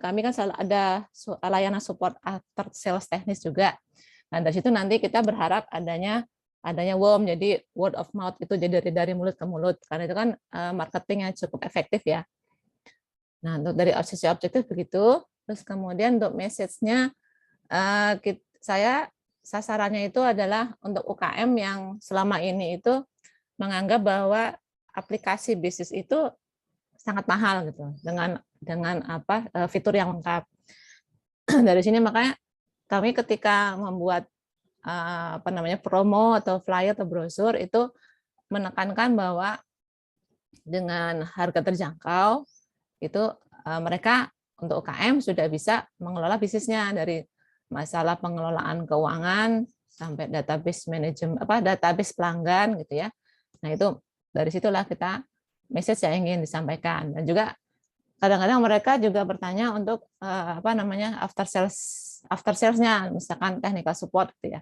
kami kan selalu ada layanan support after sales teknis juga. Nah, dari situ nanti kita berharap adanya WOM, jadi word of mouth itu jadi dari mulut ke mulut, karena itu kan marketing yang cukup efektif ya. Nah, untuk dari sisi objektif begitu, terus kemudian untuk message-nya saya sasarannya itu adalah untuk UKM yang selama ini itu menganggap bahwa aplikasi bisnis itu sangat mahal gitu dengan fitur yang lengkap. Dari sini makanya kami ketika membuat promo atau flyer atau brosur itu menekankan bahwa dengan harga terjangkau itu mereka untuk UKM sudah bisa mengelola bisnisnya dari masalah pengelolaan keuangan sampai database manajemen database pelanggan gitu ya. Nah, itu dari situlah kita message yang ingin disampaikan. Dan juga kadang-kadang mereka juga bertanya untuk after sales-nya, misalkan technical support gitu ya.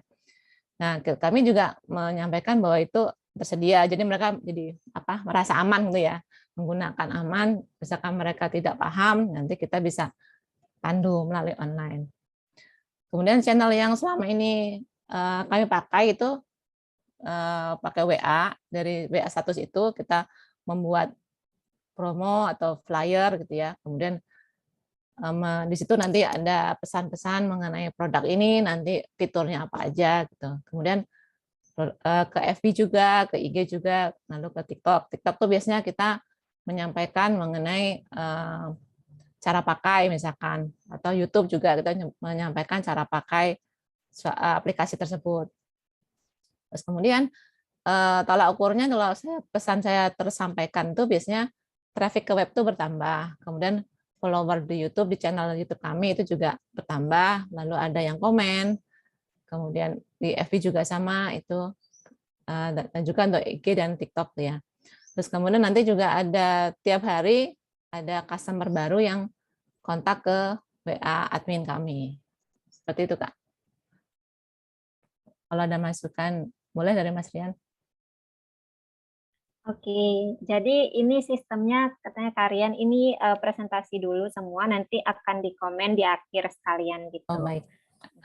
Nah, kami juga menyampaikan bahwa itu tersedia. Jadi mereka jadi merasa aman gitu ya, menggunakan aman. Misalkan mereka tidak paham, nanti kita bisa pandu melalui online. Kemudian channel yang selama ini kami pakai itu pakai WA. Dari WA status itu kita membuat promo atau flyer gitu ya. Kemudian di situ nanti ada pesan-pesan mengenai produk ini, nanti fiturnya apa aja gitu. Kemudian ke FB juga, ke IG juga, lalu ke TikTok. TikTok tuh biasanya kita menyampaikan mengenai cara pakai misalkan, atau YouTube juga kita menyampaikan cara pakai aplikasi tersebut. Terus kemudian tolak ukurnya kalau pesan saya tersampaikan itu biasanya traffic ke web itu bertambah, kemudian follower di YouTube, di channel YouTube kami itu juga bertambah, lalu ada yang komen, kemudian di FB juga sama itu, dan juga untuk IG dan TikTok ya. Terus kemudian nanti juga ada tiap hari ada customer baru yang kontak ke WA admin kami. Seperti itu, Kak. Kalau ada masukan, boleh dari Mas Rian. Oke, jadi ini sistemnya katanya Karian ini presentasi dulu semua, nanti akan dikomen di akhir sekalian gitu. Oh, baik.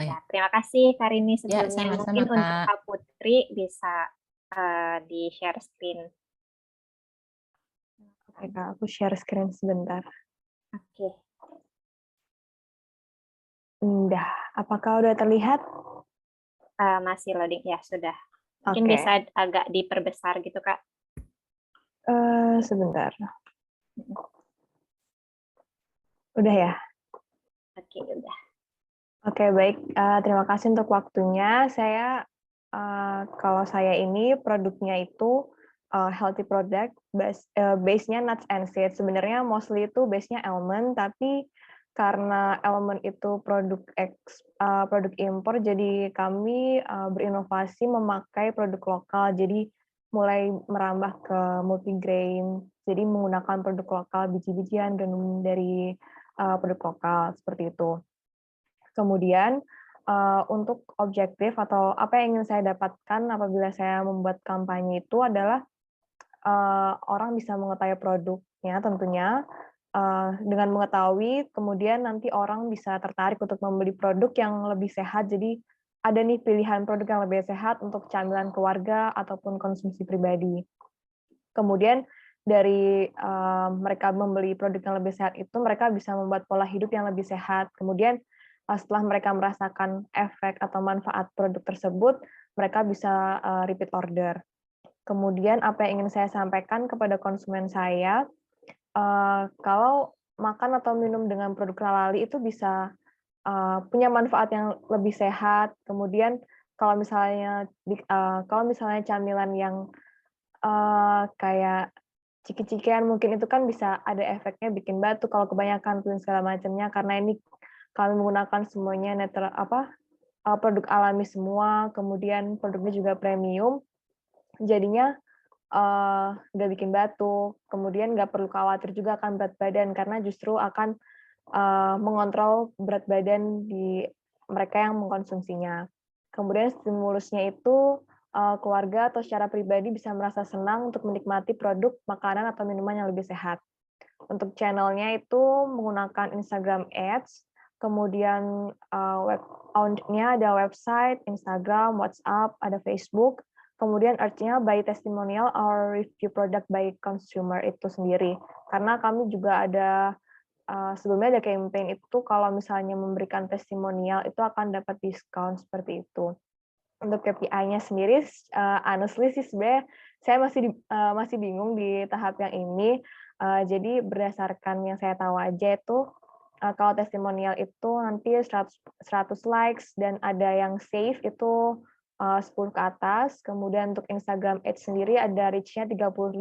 Ya, terima kasih Karini Ya, sebelumnya. sama-sama, Mungkin untuk Kak. Kak Putri bisa di share screen. Oke, Kak, aku share screen sebentar. Oke. Udah, apakah udah terlihat? Masih loading ya, sudah. Mungkin Oke. bisa agak diperbesar gitu, Kak. Sebentar. Udah ya? Oke, udah. Oke, baik. Terima kasih untuk waktunya. Kalau saya ini produknya itu healthy product, base-nya nuts and seeds. Sebenarnya mostly itu base-nya almond, tapi karena almond itu produk impor, jadi kami berinovasi memakai produk lokal. Jadi mulai merambah ke multigrain, jadi menggunakan produk lokal, biji-bijian dan dari produk lokal seperti itu. Kemudian untuk objektif atau apa yang ingin saya dapatkan apabila saya membuat kampanye itu adalah orang bisa mengetahui produknya tentunya, dengan mengetahui kemudian nanti orang bisa tertarik untuk membeli produk yang lebih sehat. Jadi ada nih pilihan produk yang lebih sehat untuk camilan keluarga ataupun konsumsi pribadi. Kemudian dari mereka membeli produk yang lebih sehat itu, mereka bisa membuat pola hidup yang lebih sehat. Kemudian setelah mereka merasakan efek atau manfaat produk tersebut, mereka bisa repeat order. Kemudian apa yang ingin saya sampaikan kepada konsumen saya, kalau makan atau minum dengan produk halal itu bisa punya manfaat yang lebih sehat, kemudian kalau misalnya camilan yang kayak ciki-cikian mungkin itu kan bisa ada efeknya bikin batuk kalau kebanyakan tuh segala macamnya, karena ini kami menggunakan semuanya produk alami semua, kemudian produknya juga premium, jadinya nggak bikin batuk, kemudian nggak perlu khawatir juga akan berat badan, karena justru akan mengontrol berat badan di mereka yang mengkonsumsinya. Kemudian stimulusnya itu keluarga atau secara pribadi bisa merasa senang untuk menikmati produk makanan atau minuman yang lebih sehat. Untuk channelnya itu menggunakan Instagram Ads, kemudian account-nya ada website, Instagram, WhatsApp, ada Facebook, kemudian artinya by testimonial or review product by consumer itu sendiri. Karena kami juga ada sebelumnya ada campaign itu kalau misalnya memberikan testimonial itu akan dapat diskon seperti itu. Untuk KPI-nya sendiri, honestly sih sebenarnya saya masih bingung di tahap yang ini. Jadi berdasarkan yang saya tahu aja itu kalau testimonial itu nanti 100 likes dan ada yang save itu 10 ke atas. Kemudian untuk Instagram Ads sendiri ada reach-nya 30.000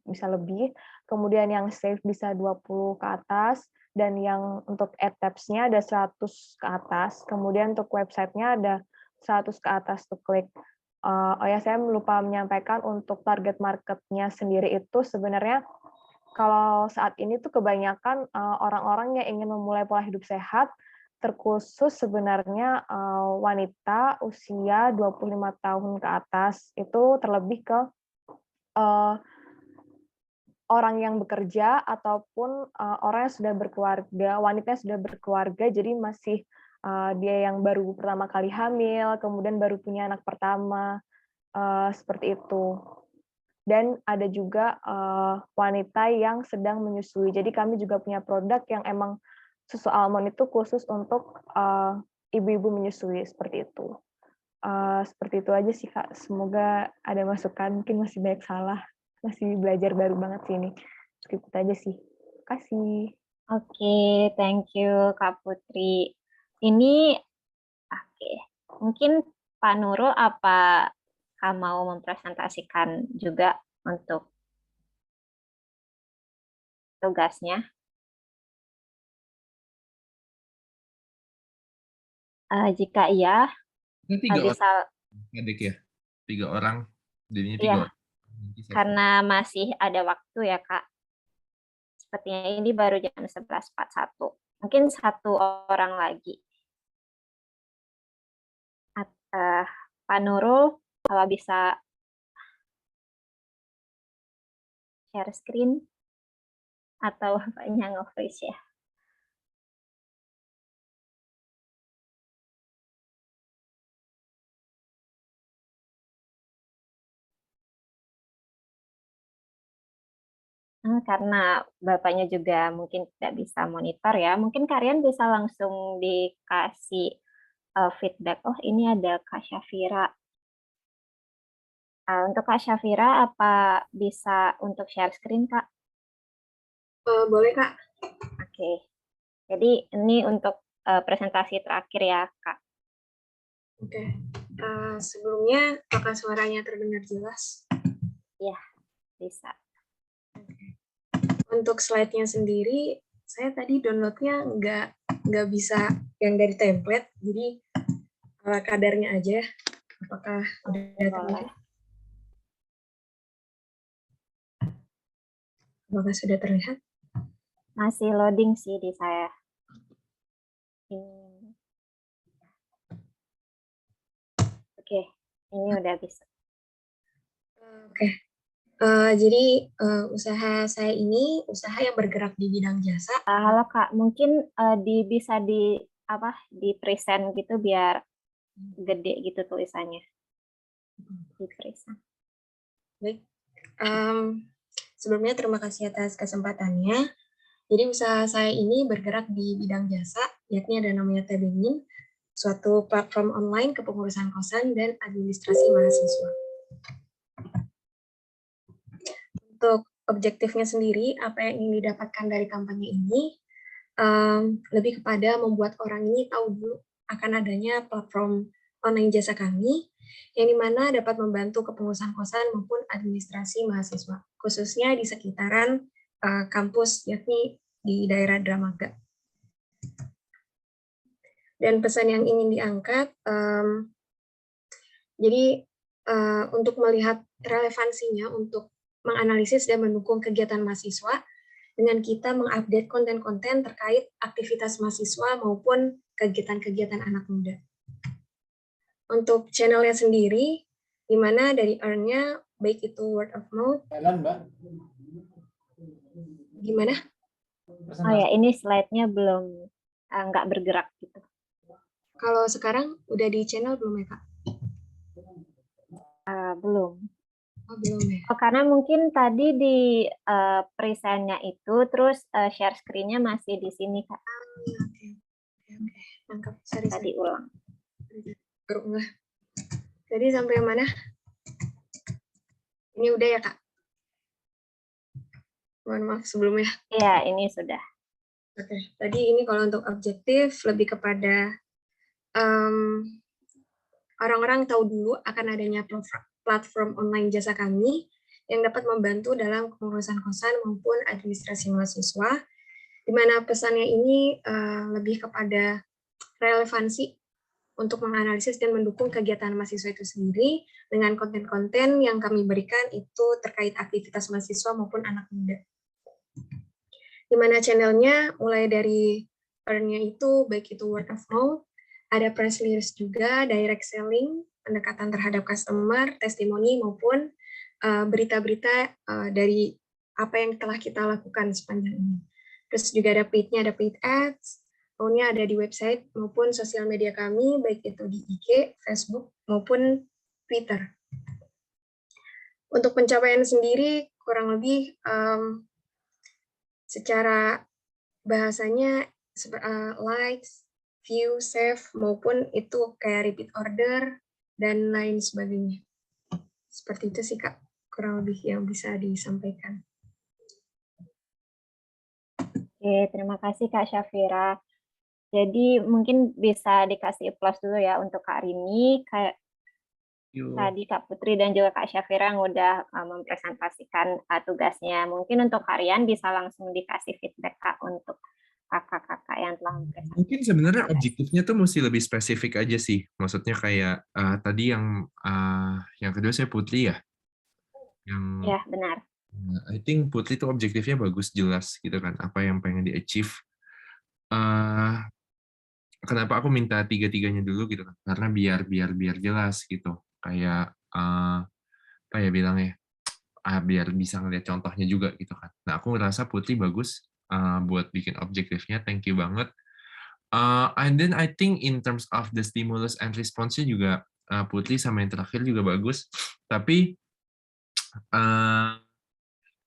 bisa lebih. Kemudian yang save bisa 20 ke atas. Dan yang untuk ad tabs-nya ada 100 ke atas. Kemudian untuk website-nya ada 100 ke atas tuh klik. Saya lupa menyampaikan untuk target market-nya sendiri itu sebenarnya kalau saat ini tuh kebanyakan orang-orang yang ingin memulai pola hidup sehat, terkhusus sebenarnya wanita usia 25 tahun ke atas, itu terlebih ke orang yang bekerja ataupun orang yang sudah berkeluarga, wanita yang sudah berkeluarga, jadi masih dia yang baru pertama kali hamil, kemudian baru punya anak pertama, seperti itu. Dan ada juga wanita yang sedang menyusui. Jadi kami juga punya produk yang emang susu almond itu khusus untuk ibu-ibu menyusui, seperti itu. Seperti itu aja sih, Kak. Semoga ada masukan, mungkin masih banyak salah. Masih belajar baru banget sih ini. Segitu aja sih. Terima kasih. Oke, thank you Kak Putri. Ini oke. Mungkin Pak Nurul apa Kak mau mempresentasikan juga untuk tugasnya? Jika iya, Ini 3 orang bisa adik ya? 3 orang, jadinya 3 ya, orang. Nanti satu. karena masih ada waktu ya Kak. Sepertinya ini baru jam 11.41. Mungkin 1 orang lagi. Pak Nurul, kalau bisa share screen atau Bapaknya nge-freeze ya. Karena Bapaknya juga mungkin tidak bisa monitor ya, mungkin kalian bisa langsung dikasih feedback. Oh, ini ada Kak Syafira. Untuk Kak Syafira, apa bisa untuk share screen, Kak? Boleh, Kak. Oke. Jadi ini untuk presentasi terakhir ya, Kak. Oke. Sebelumnya, apakah suaranya terdengar jelas? Iya, bisa. Untuk slide-nya sendiri, saya tadi download-nya nggak bisa yang dari template, jadi ala kadarnya aja. Apakah udah terlihat? Apakah sudah terlihat? Masih loading sih di saya. Oke, ini udah bisa. Oke. Jadi usaha saya ini usaha yang bergerak di bidang jasa. Halo Kak, mungkin bisa di present gitu biar gede gitu tulisannya. Di present. Baik. Sebelumnya terima kasih atas kesempatannya. Jadi usaha saya ini bergerak di bidang jasa, yakni ada namanya Tebingin, suatu platform online kepengurusan kosan dan administrasi mahasiswa. Untuk objektifnya sendiri, apa yang ingin didapatkan dari kampanye ini, lebih kepada membuat orang ini tahu dulu akan adanya platform online jasa kami, yang dimana dapat membantu kepengurusan kosan maupun administrasi mahasiswa, khususnya di sekitaran kampus, yakni di daerah Dramaga. Dan pesan yang ingin diangkat, jadi untuk melihat relevansinya untuk menganalisis dan mendukung kegiatan mahasiswa, dengan kita mengupdate konten-konten terkait aktivitas mahasiswa maupun kegiatan-kegiatan anak muda. Untuk channelnya sendiri, di mana dari earn-nya, baik itu word of mouth, gimana? Oh ya, ini slide-nya belum nggak bergerak gitu. Kalau sekarang udah di channel belum ya, Kak? Belum. Oh, belum ya. Oh, karena mungkin tadi di present-nya itu, terus share screen-nya masih di sini, Kak. Oke. Nangkep. Sorry. Tadi ulang. Baru enggak. Jadi sampai mana? Ini udah ya, Kak? Mohon maaf sebelumnya. Iya, ini sudah. Oke. Tadi ini kalau untuk objektif lebih kepada orang-orang tahu dulu akan adanya platform online jasa kami yang dapat membantu dalam kepengurusan kosan maupun administrasi mahasiswa, di mana pesannya ini lebih kepada relevansi untuk menganalisis dan mendukung kegiatan mahasiswa itu sendiri dengan konten-konten yang kami berikan itu terkait aktivitas mahasiswa maupun anak muda. Di mana channelnya mulai dari earn-nya itu, baik itu word of mouth, ada press release juga, direct selling, pendekatan terhadap customer, testimoni, maupun berita-berita dari apa yang telah kita lakukan sepanjang ini. Terus juga ada paid-nya, ada paid ads, pokoknya ada di website maupun sosial media kami, baik itu di IG, Facebook, maupun Twitter. Untuk pencapaian sendiri, kurang lebih secara bahasanya likes, view, save, maupun itu kayak repeat order, dan lain sebagainya. Seperti itu sih, Kak, kurang lebih yang bisa disampaikan. Oke, terima kasih Kak Syafira. Jadi mungkin bisa dikasih plus dulu ya untuk Kak Rini, kayak tadi Kak Putri dan juga Kak Syafira yang udah mempresentasikan tugasnya. Mungkin untuk kalian bisa langsung dikasih feedback Kak untuk kakak-kakak yang telah mempresentasikan. Mungkin sebenarnya objektifnya tuh mesti lebih spesifik aja sih. Maksudnya kayak tadi yang kedua saya Putri ya. Ya, benar. I think Putri tuh objektifnya bagus, jelas gitu kan, apa yang pengen di-achieve. Kenapa aku minta tiga-tiganya dulu gitu kan? Karena biar jelas gitu. Kayak apa ya bilangnya? Biar bisa ngeliat contohnya juga gitu kan. Nah, aku ngerasa Putri bagus buat bikin objektifnya. Thank you banget. And then I think in terms of the stimulus and response-nya juga Putri sama yang terakhir juga bagus. Tapi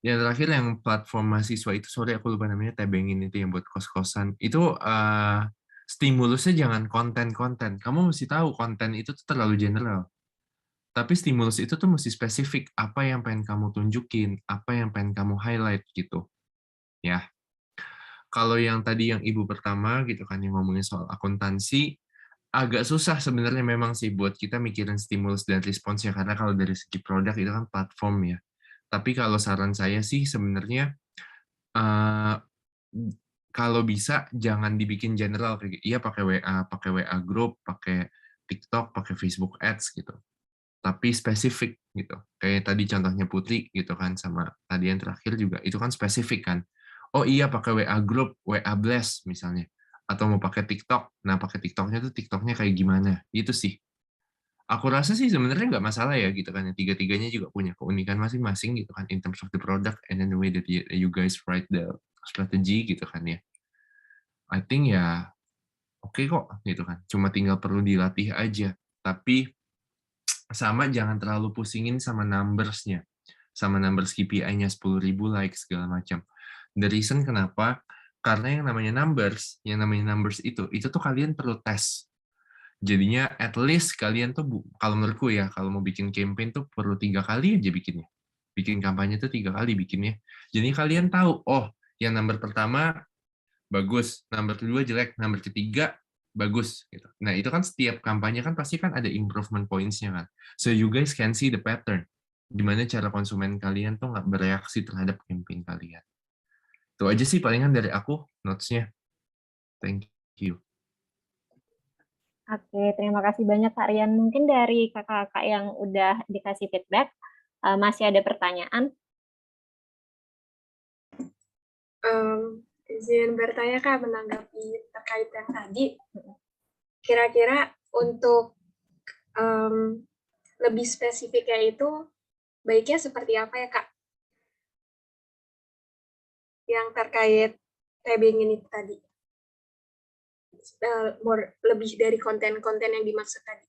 yang terakhir yang platform mahasiswa itu, sorry aku lupa namanya, Tebengin itu yang buat kos-kosan. Itu stimulusnya jangan konten-konten. Kamu mesti tahu konten itu tuh terlalu general. Tapi stimulus itu tuh mesti spesifik, apa yang pengen kamu tunjukin, apa yang pengen kamu highlight gitu. Ya. Kalau yang tadi yang ibu pertama gitu kan yang ngomongin soal akuntansi, agak susah sebenarnya memang sih buat kita mikirin stimulus dan responsnya, karena kalau dari segi produk itu kan platform ya. Tapi kalau saran saya sih sebenarnya kalau bisa jangan dibikin general kayak iya pakai WA group, pakai TikTok, pakai Facebook Ads gitu. Tapi spesifik gitu. Kayak tadi contohnya Putri gitu kan, sama tadi yang terakhir juga itu kan spesifik kan. Oh iya pakai WA group, WA blast misalnya. Atau mau pakai TikTok. Nah, pakai TikToknya tuh TikToknya kayak gimana? Gitu sih. Aku rasa sih sebenarnya nggak masalah ya gitu kan. Tiga-tiganya juga punya keunikan masing-masing gitu kan in terms of the product and then the way that you guys write the strategy gitu kan ya. I think ya oke kok gitu kan. Cuma tinggal perlu dilatih aja. Tapi sama jangan terlalu pusingin sama numbers-nya. Sama numbers KPI-nya 10.000 likes segala macam. The reason kenapa? Karena yang namanya numbers itu tuh kalian perlu tes. Jadinya at least kalian tuh, kalau menurutku ya, kalau mau bikin campaign tuh perlu 3 kali aja bikinnya. Bikin kampanye tuh 3 kali bikinnya. Jadi kalian tahu, oh yang number pertama bagus, number kedua jelek, number ketiga bagus gitu. Nah, itu kan setiap kampanye kan pasti kan ada improvement points-nya kan. So you guys can see the pattern. Gimana cara konsumen kalian tuh nggak bereaksi terhadap campaign kalian. Itu aja sih palingan dari aku notes-nya. Thank you. Oke, terima kasih banyak Kak Rian. Mungkin dari kakak-kakak yang udah dikasih feedback, masih ada pertanyaan? Izin bertanya Kak, menanggapi terkait yang tadi, kira-kira untuk lebih spesifiknya itu baiknya seperti apa ya Kak? Yang terkait tabbing itu tadi. Lebih dari konten-konten yang dimaksud tadi.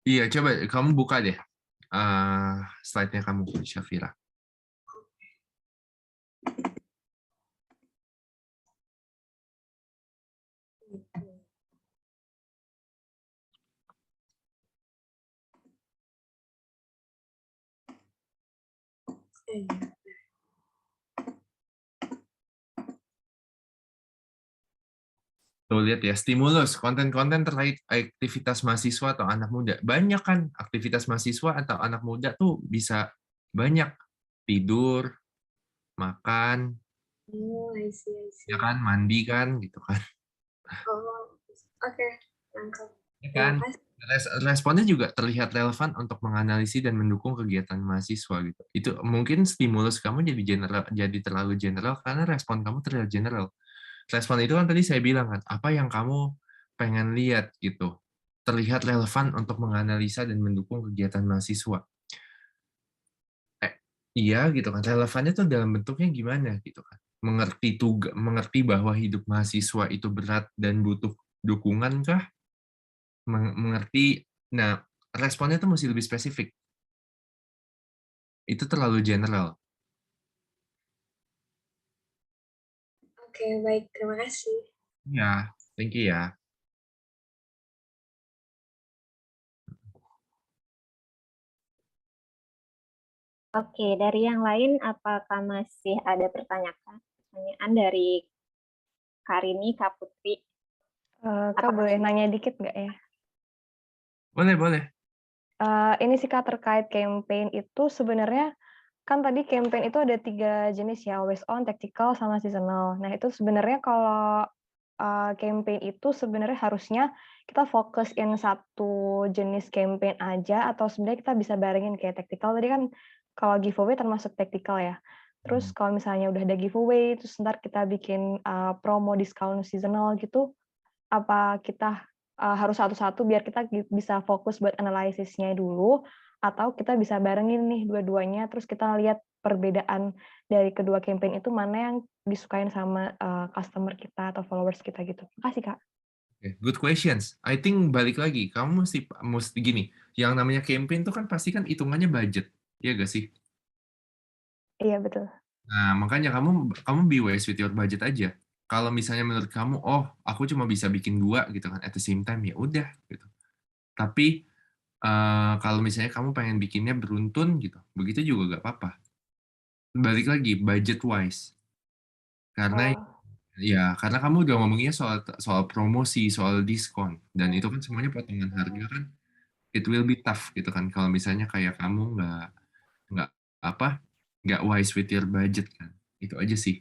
Iya, coba kamu buka deh slide-nya kamu, Syafira. Tuh lihat ya, stimulus, konten-konten terkait aktivitas mahasiswa atau anak muda. Banyak kan aktivitas mahasiswa atau anak muda tuh bisa banyak. Tidur, makan, I see. ya kan, mandi kan, gitu kan. Oke, nangkep. Ya Terima kan? kasih. Responnya juga terlihat relevan untuk menganalisis dan mendukung kegiatan mahasiswa gitu. Itu mungkin stimulus kamu jadi terlalu general karena respon kamu terlihat general. Respon itu kan tadi saya bilang kan, apa yang kamu pengen lihat gitu. Terlihat relevan untuk menganalisa dan mendukung kegiatan mahasiswa. Iya gitu kan, relevannya tuh dalam bentuknya gimana gitu kan. Mengerti bahwa hidup mahasiswa itu berat dan butuh dukungan kah? Mengerti, nah responnya tuh mesti lebih spesifik. Itu terlalu general. Oke, baik. Terima kasih. Ya, thank you ya. Oke, dari yang lain apakah masih ada pertanyaan dari Karini, Kak Putri? Kak boleh nanya dikit nggak ya? Boleh. Ini sih Kak terkait campaign itu sebenarnya kan tadi campaign itu ada 3 jenis ya, always on, tactical, sama seasonal. Nah itu sebenarnya kalau campaign itu sebenarnya harusnya kita fokus in satu jenis campaign aja atau sebenarnya kita bisa barengin kayak tactical tadi kan kalau giveaway termasuk tactical ya. Terus kalau misalnya udah ada giveaway, terus ntar kita bikin promo diskon seasonal gitu, apa kita harus satu-satu biar kita bisa fokus buat analisisnya dulu, atau kita bisa barengin nih dua-duanya, terus kita lihat perbedaan dari kedua campaign itu mana yang disukain sama customer kita atau followers kita gitu. Makasih Kak. Good questions. I think balik lagi, kamu mesti gini, yang namanya campaign tuh kan pasti kan hitungannya budget, ya gak sih? Iya betul. Nah, makanya kamu be wise with your budget aja. Kalau misalnya menurut kamu, oh, aku cuma bisa bikin 2 gitu kan at the same time, ya udah gitu. Tapi kalau misalnya kamu pengen bikinnya beruntun gitu, begitu juga gak apa-apa. Balik lagi budget wise. Karena karena kamu udah ngomongnya soal promosi, soal diskon, dan itu kan semuanya potongan harga kan, it will be tough gitu kan kalau misalnya kayak kamu nggak nggak wise with your budget kan. Itu aja sih.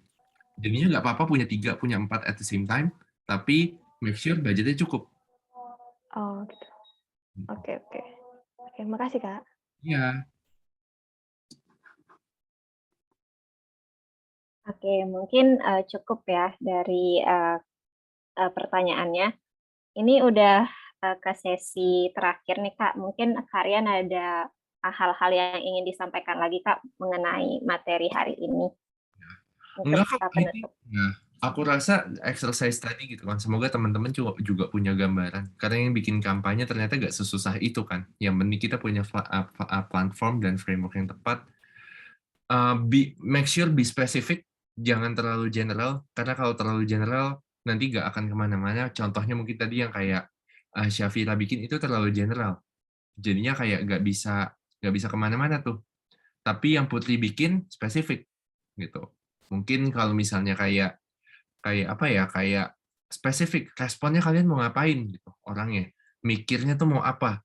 Jadinya nggak apa-apa punya 3, punya 4 at the same time, tapi make sure budgetnya cukup. Oh gitu. Oke. Oke, makasih Kak. Iya. Oke, mungkin cukup ya dari pertanyaannya. Ini udah ke sesi terakhir nih Kak. Mungkin Karian ada hal-hal yang ingin disampaikan lagi Kak mengenai materi hari ini. Enggak Untuk kok, penutup. aku rasa exercise tadi gitu kan, semoga teman-teman juga punya gambaran. Karena yang bikin kampanye ternyata nggak sesusah itu kan. Yang penting kita punya platform dan framework yang tepat. Make sure be specific, jangan terlalu general, karena kalau terlalu general nanti nggak akan kemana-mana. Contohnya mungkin tadi yang kayak Syafira bikin itu terlalu general, jadinya kayak nggak bisa kemana-mana tuh. Tapi yang Putri bikin spesifik gitu. Mungkin kalau misalnya kayak apa ya, kayak spesifik, responnya kalian mau ngapain gitu orangnya. Mikirnya tuh mau apa.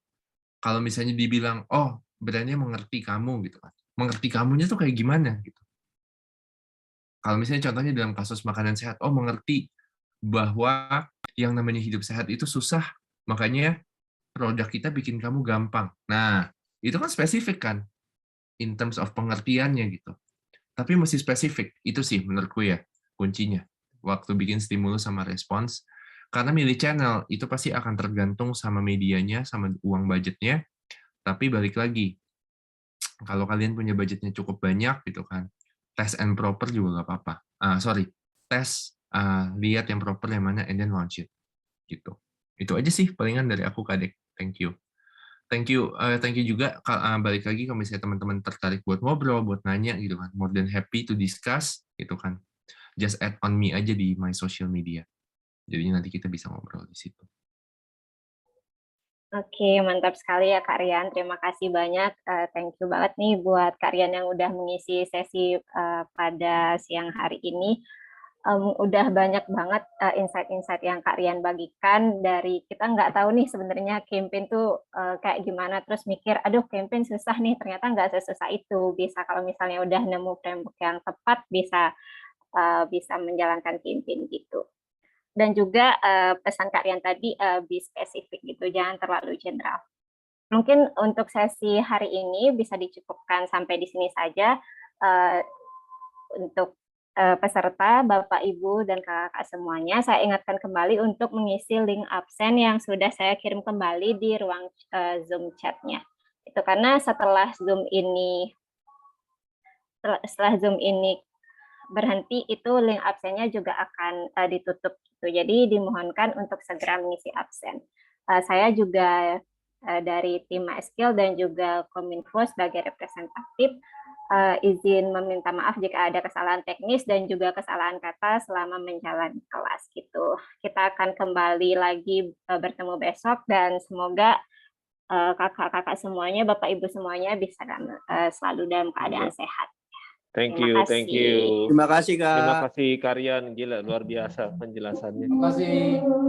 Kalau misalnya dibilang, oh brandnya mengerti kamu gitu kan. Mengerti kamunya tuh kayak gimana gitu. Kalau misalnya contohnya dalam kasus makanan sehat, oh mengerti bahwa yang namanya hidup sehat itu susah, makanya produk kita bikin kamu gampang. Nah, itu kan spesifik kan, in terms of pengertiannya gitu. Tapi mesti spesifik, itu sih menurutku ya kuncinya. Waktu bikin stimulus sama respons, karena milih channel itu pasti akan tergantung sama medianya, sama uang budgetnya. Tapi balik lagi, kalau kalian punya budgetnya cukup banyak gitu kan, test and proper juga nggak apa-apa. Lihat yang proper yang mana, and then launch it. Gitu. Itu aja sih palingan dari aku, Kadek. Thank you. Thank you juga, balik lagi kalau misalnya teman-teman tertarik buat ngobrol, buat nanya gitu kan, more than happy to discuss gitu kan. Just add on me aja di my social media. Jadi nanti kita bisa ngobrol di situ. Oke, mantap sekali ya Kak Rian. Terima kasih banyak. Thank you banget nih buat Kak Rian yang udah mengisi sesi pada siang hari ini. Udah banyak banget insight-insight yang Kak Rian bagikan. Dari kita nggak tahu nih sebenarnya campaign tuh kayak gimana, terus mikir, aduh campaign susah nih, ternyata nggak sesusah itu. Bisa kalau misalnya udah nemu framework yang tepat, bisa menjalankan campaign gitu. Dan juga pesan Kak Rian tadi, be spesifik gitu, jangan terlalu general. Mungkin untuk sesi hari ini bisa dicukupkan sampai di sini saja. Untuk peserta, Bapak, Ibu, dan kakak semuanya, saya ingatkan kembali untuk mengisi link absen yang sudah saya kirim kembali di ruang Zoom chat-nya. Itu karena setelah Zoom ini berhenti, itu link absennya juga akan ditutup. Gitu. Jadi dimohonkan untuk segera mengisi absen. Saya juga dari tim MySkill dan juga Kominfo sebagai representatif izin meminta maaf jika ada kesalahan teknis dan juga kesalahan kata selama menjalani kelas. Gitu. Kita akan kembali lagi bertemu besok dan semoga kakak-kakak semuanya, Bapak Ibu semuanya bisa selalu dalam keadaan sehat. Thank Terima you, thank kasih. you. Terima kasih, Kak. Terima kasih Karian, gila luar biasa penjelasannya. Terima kasih.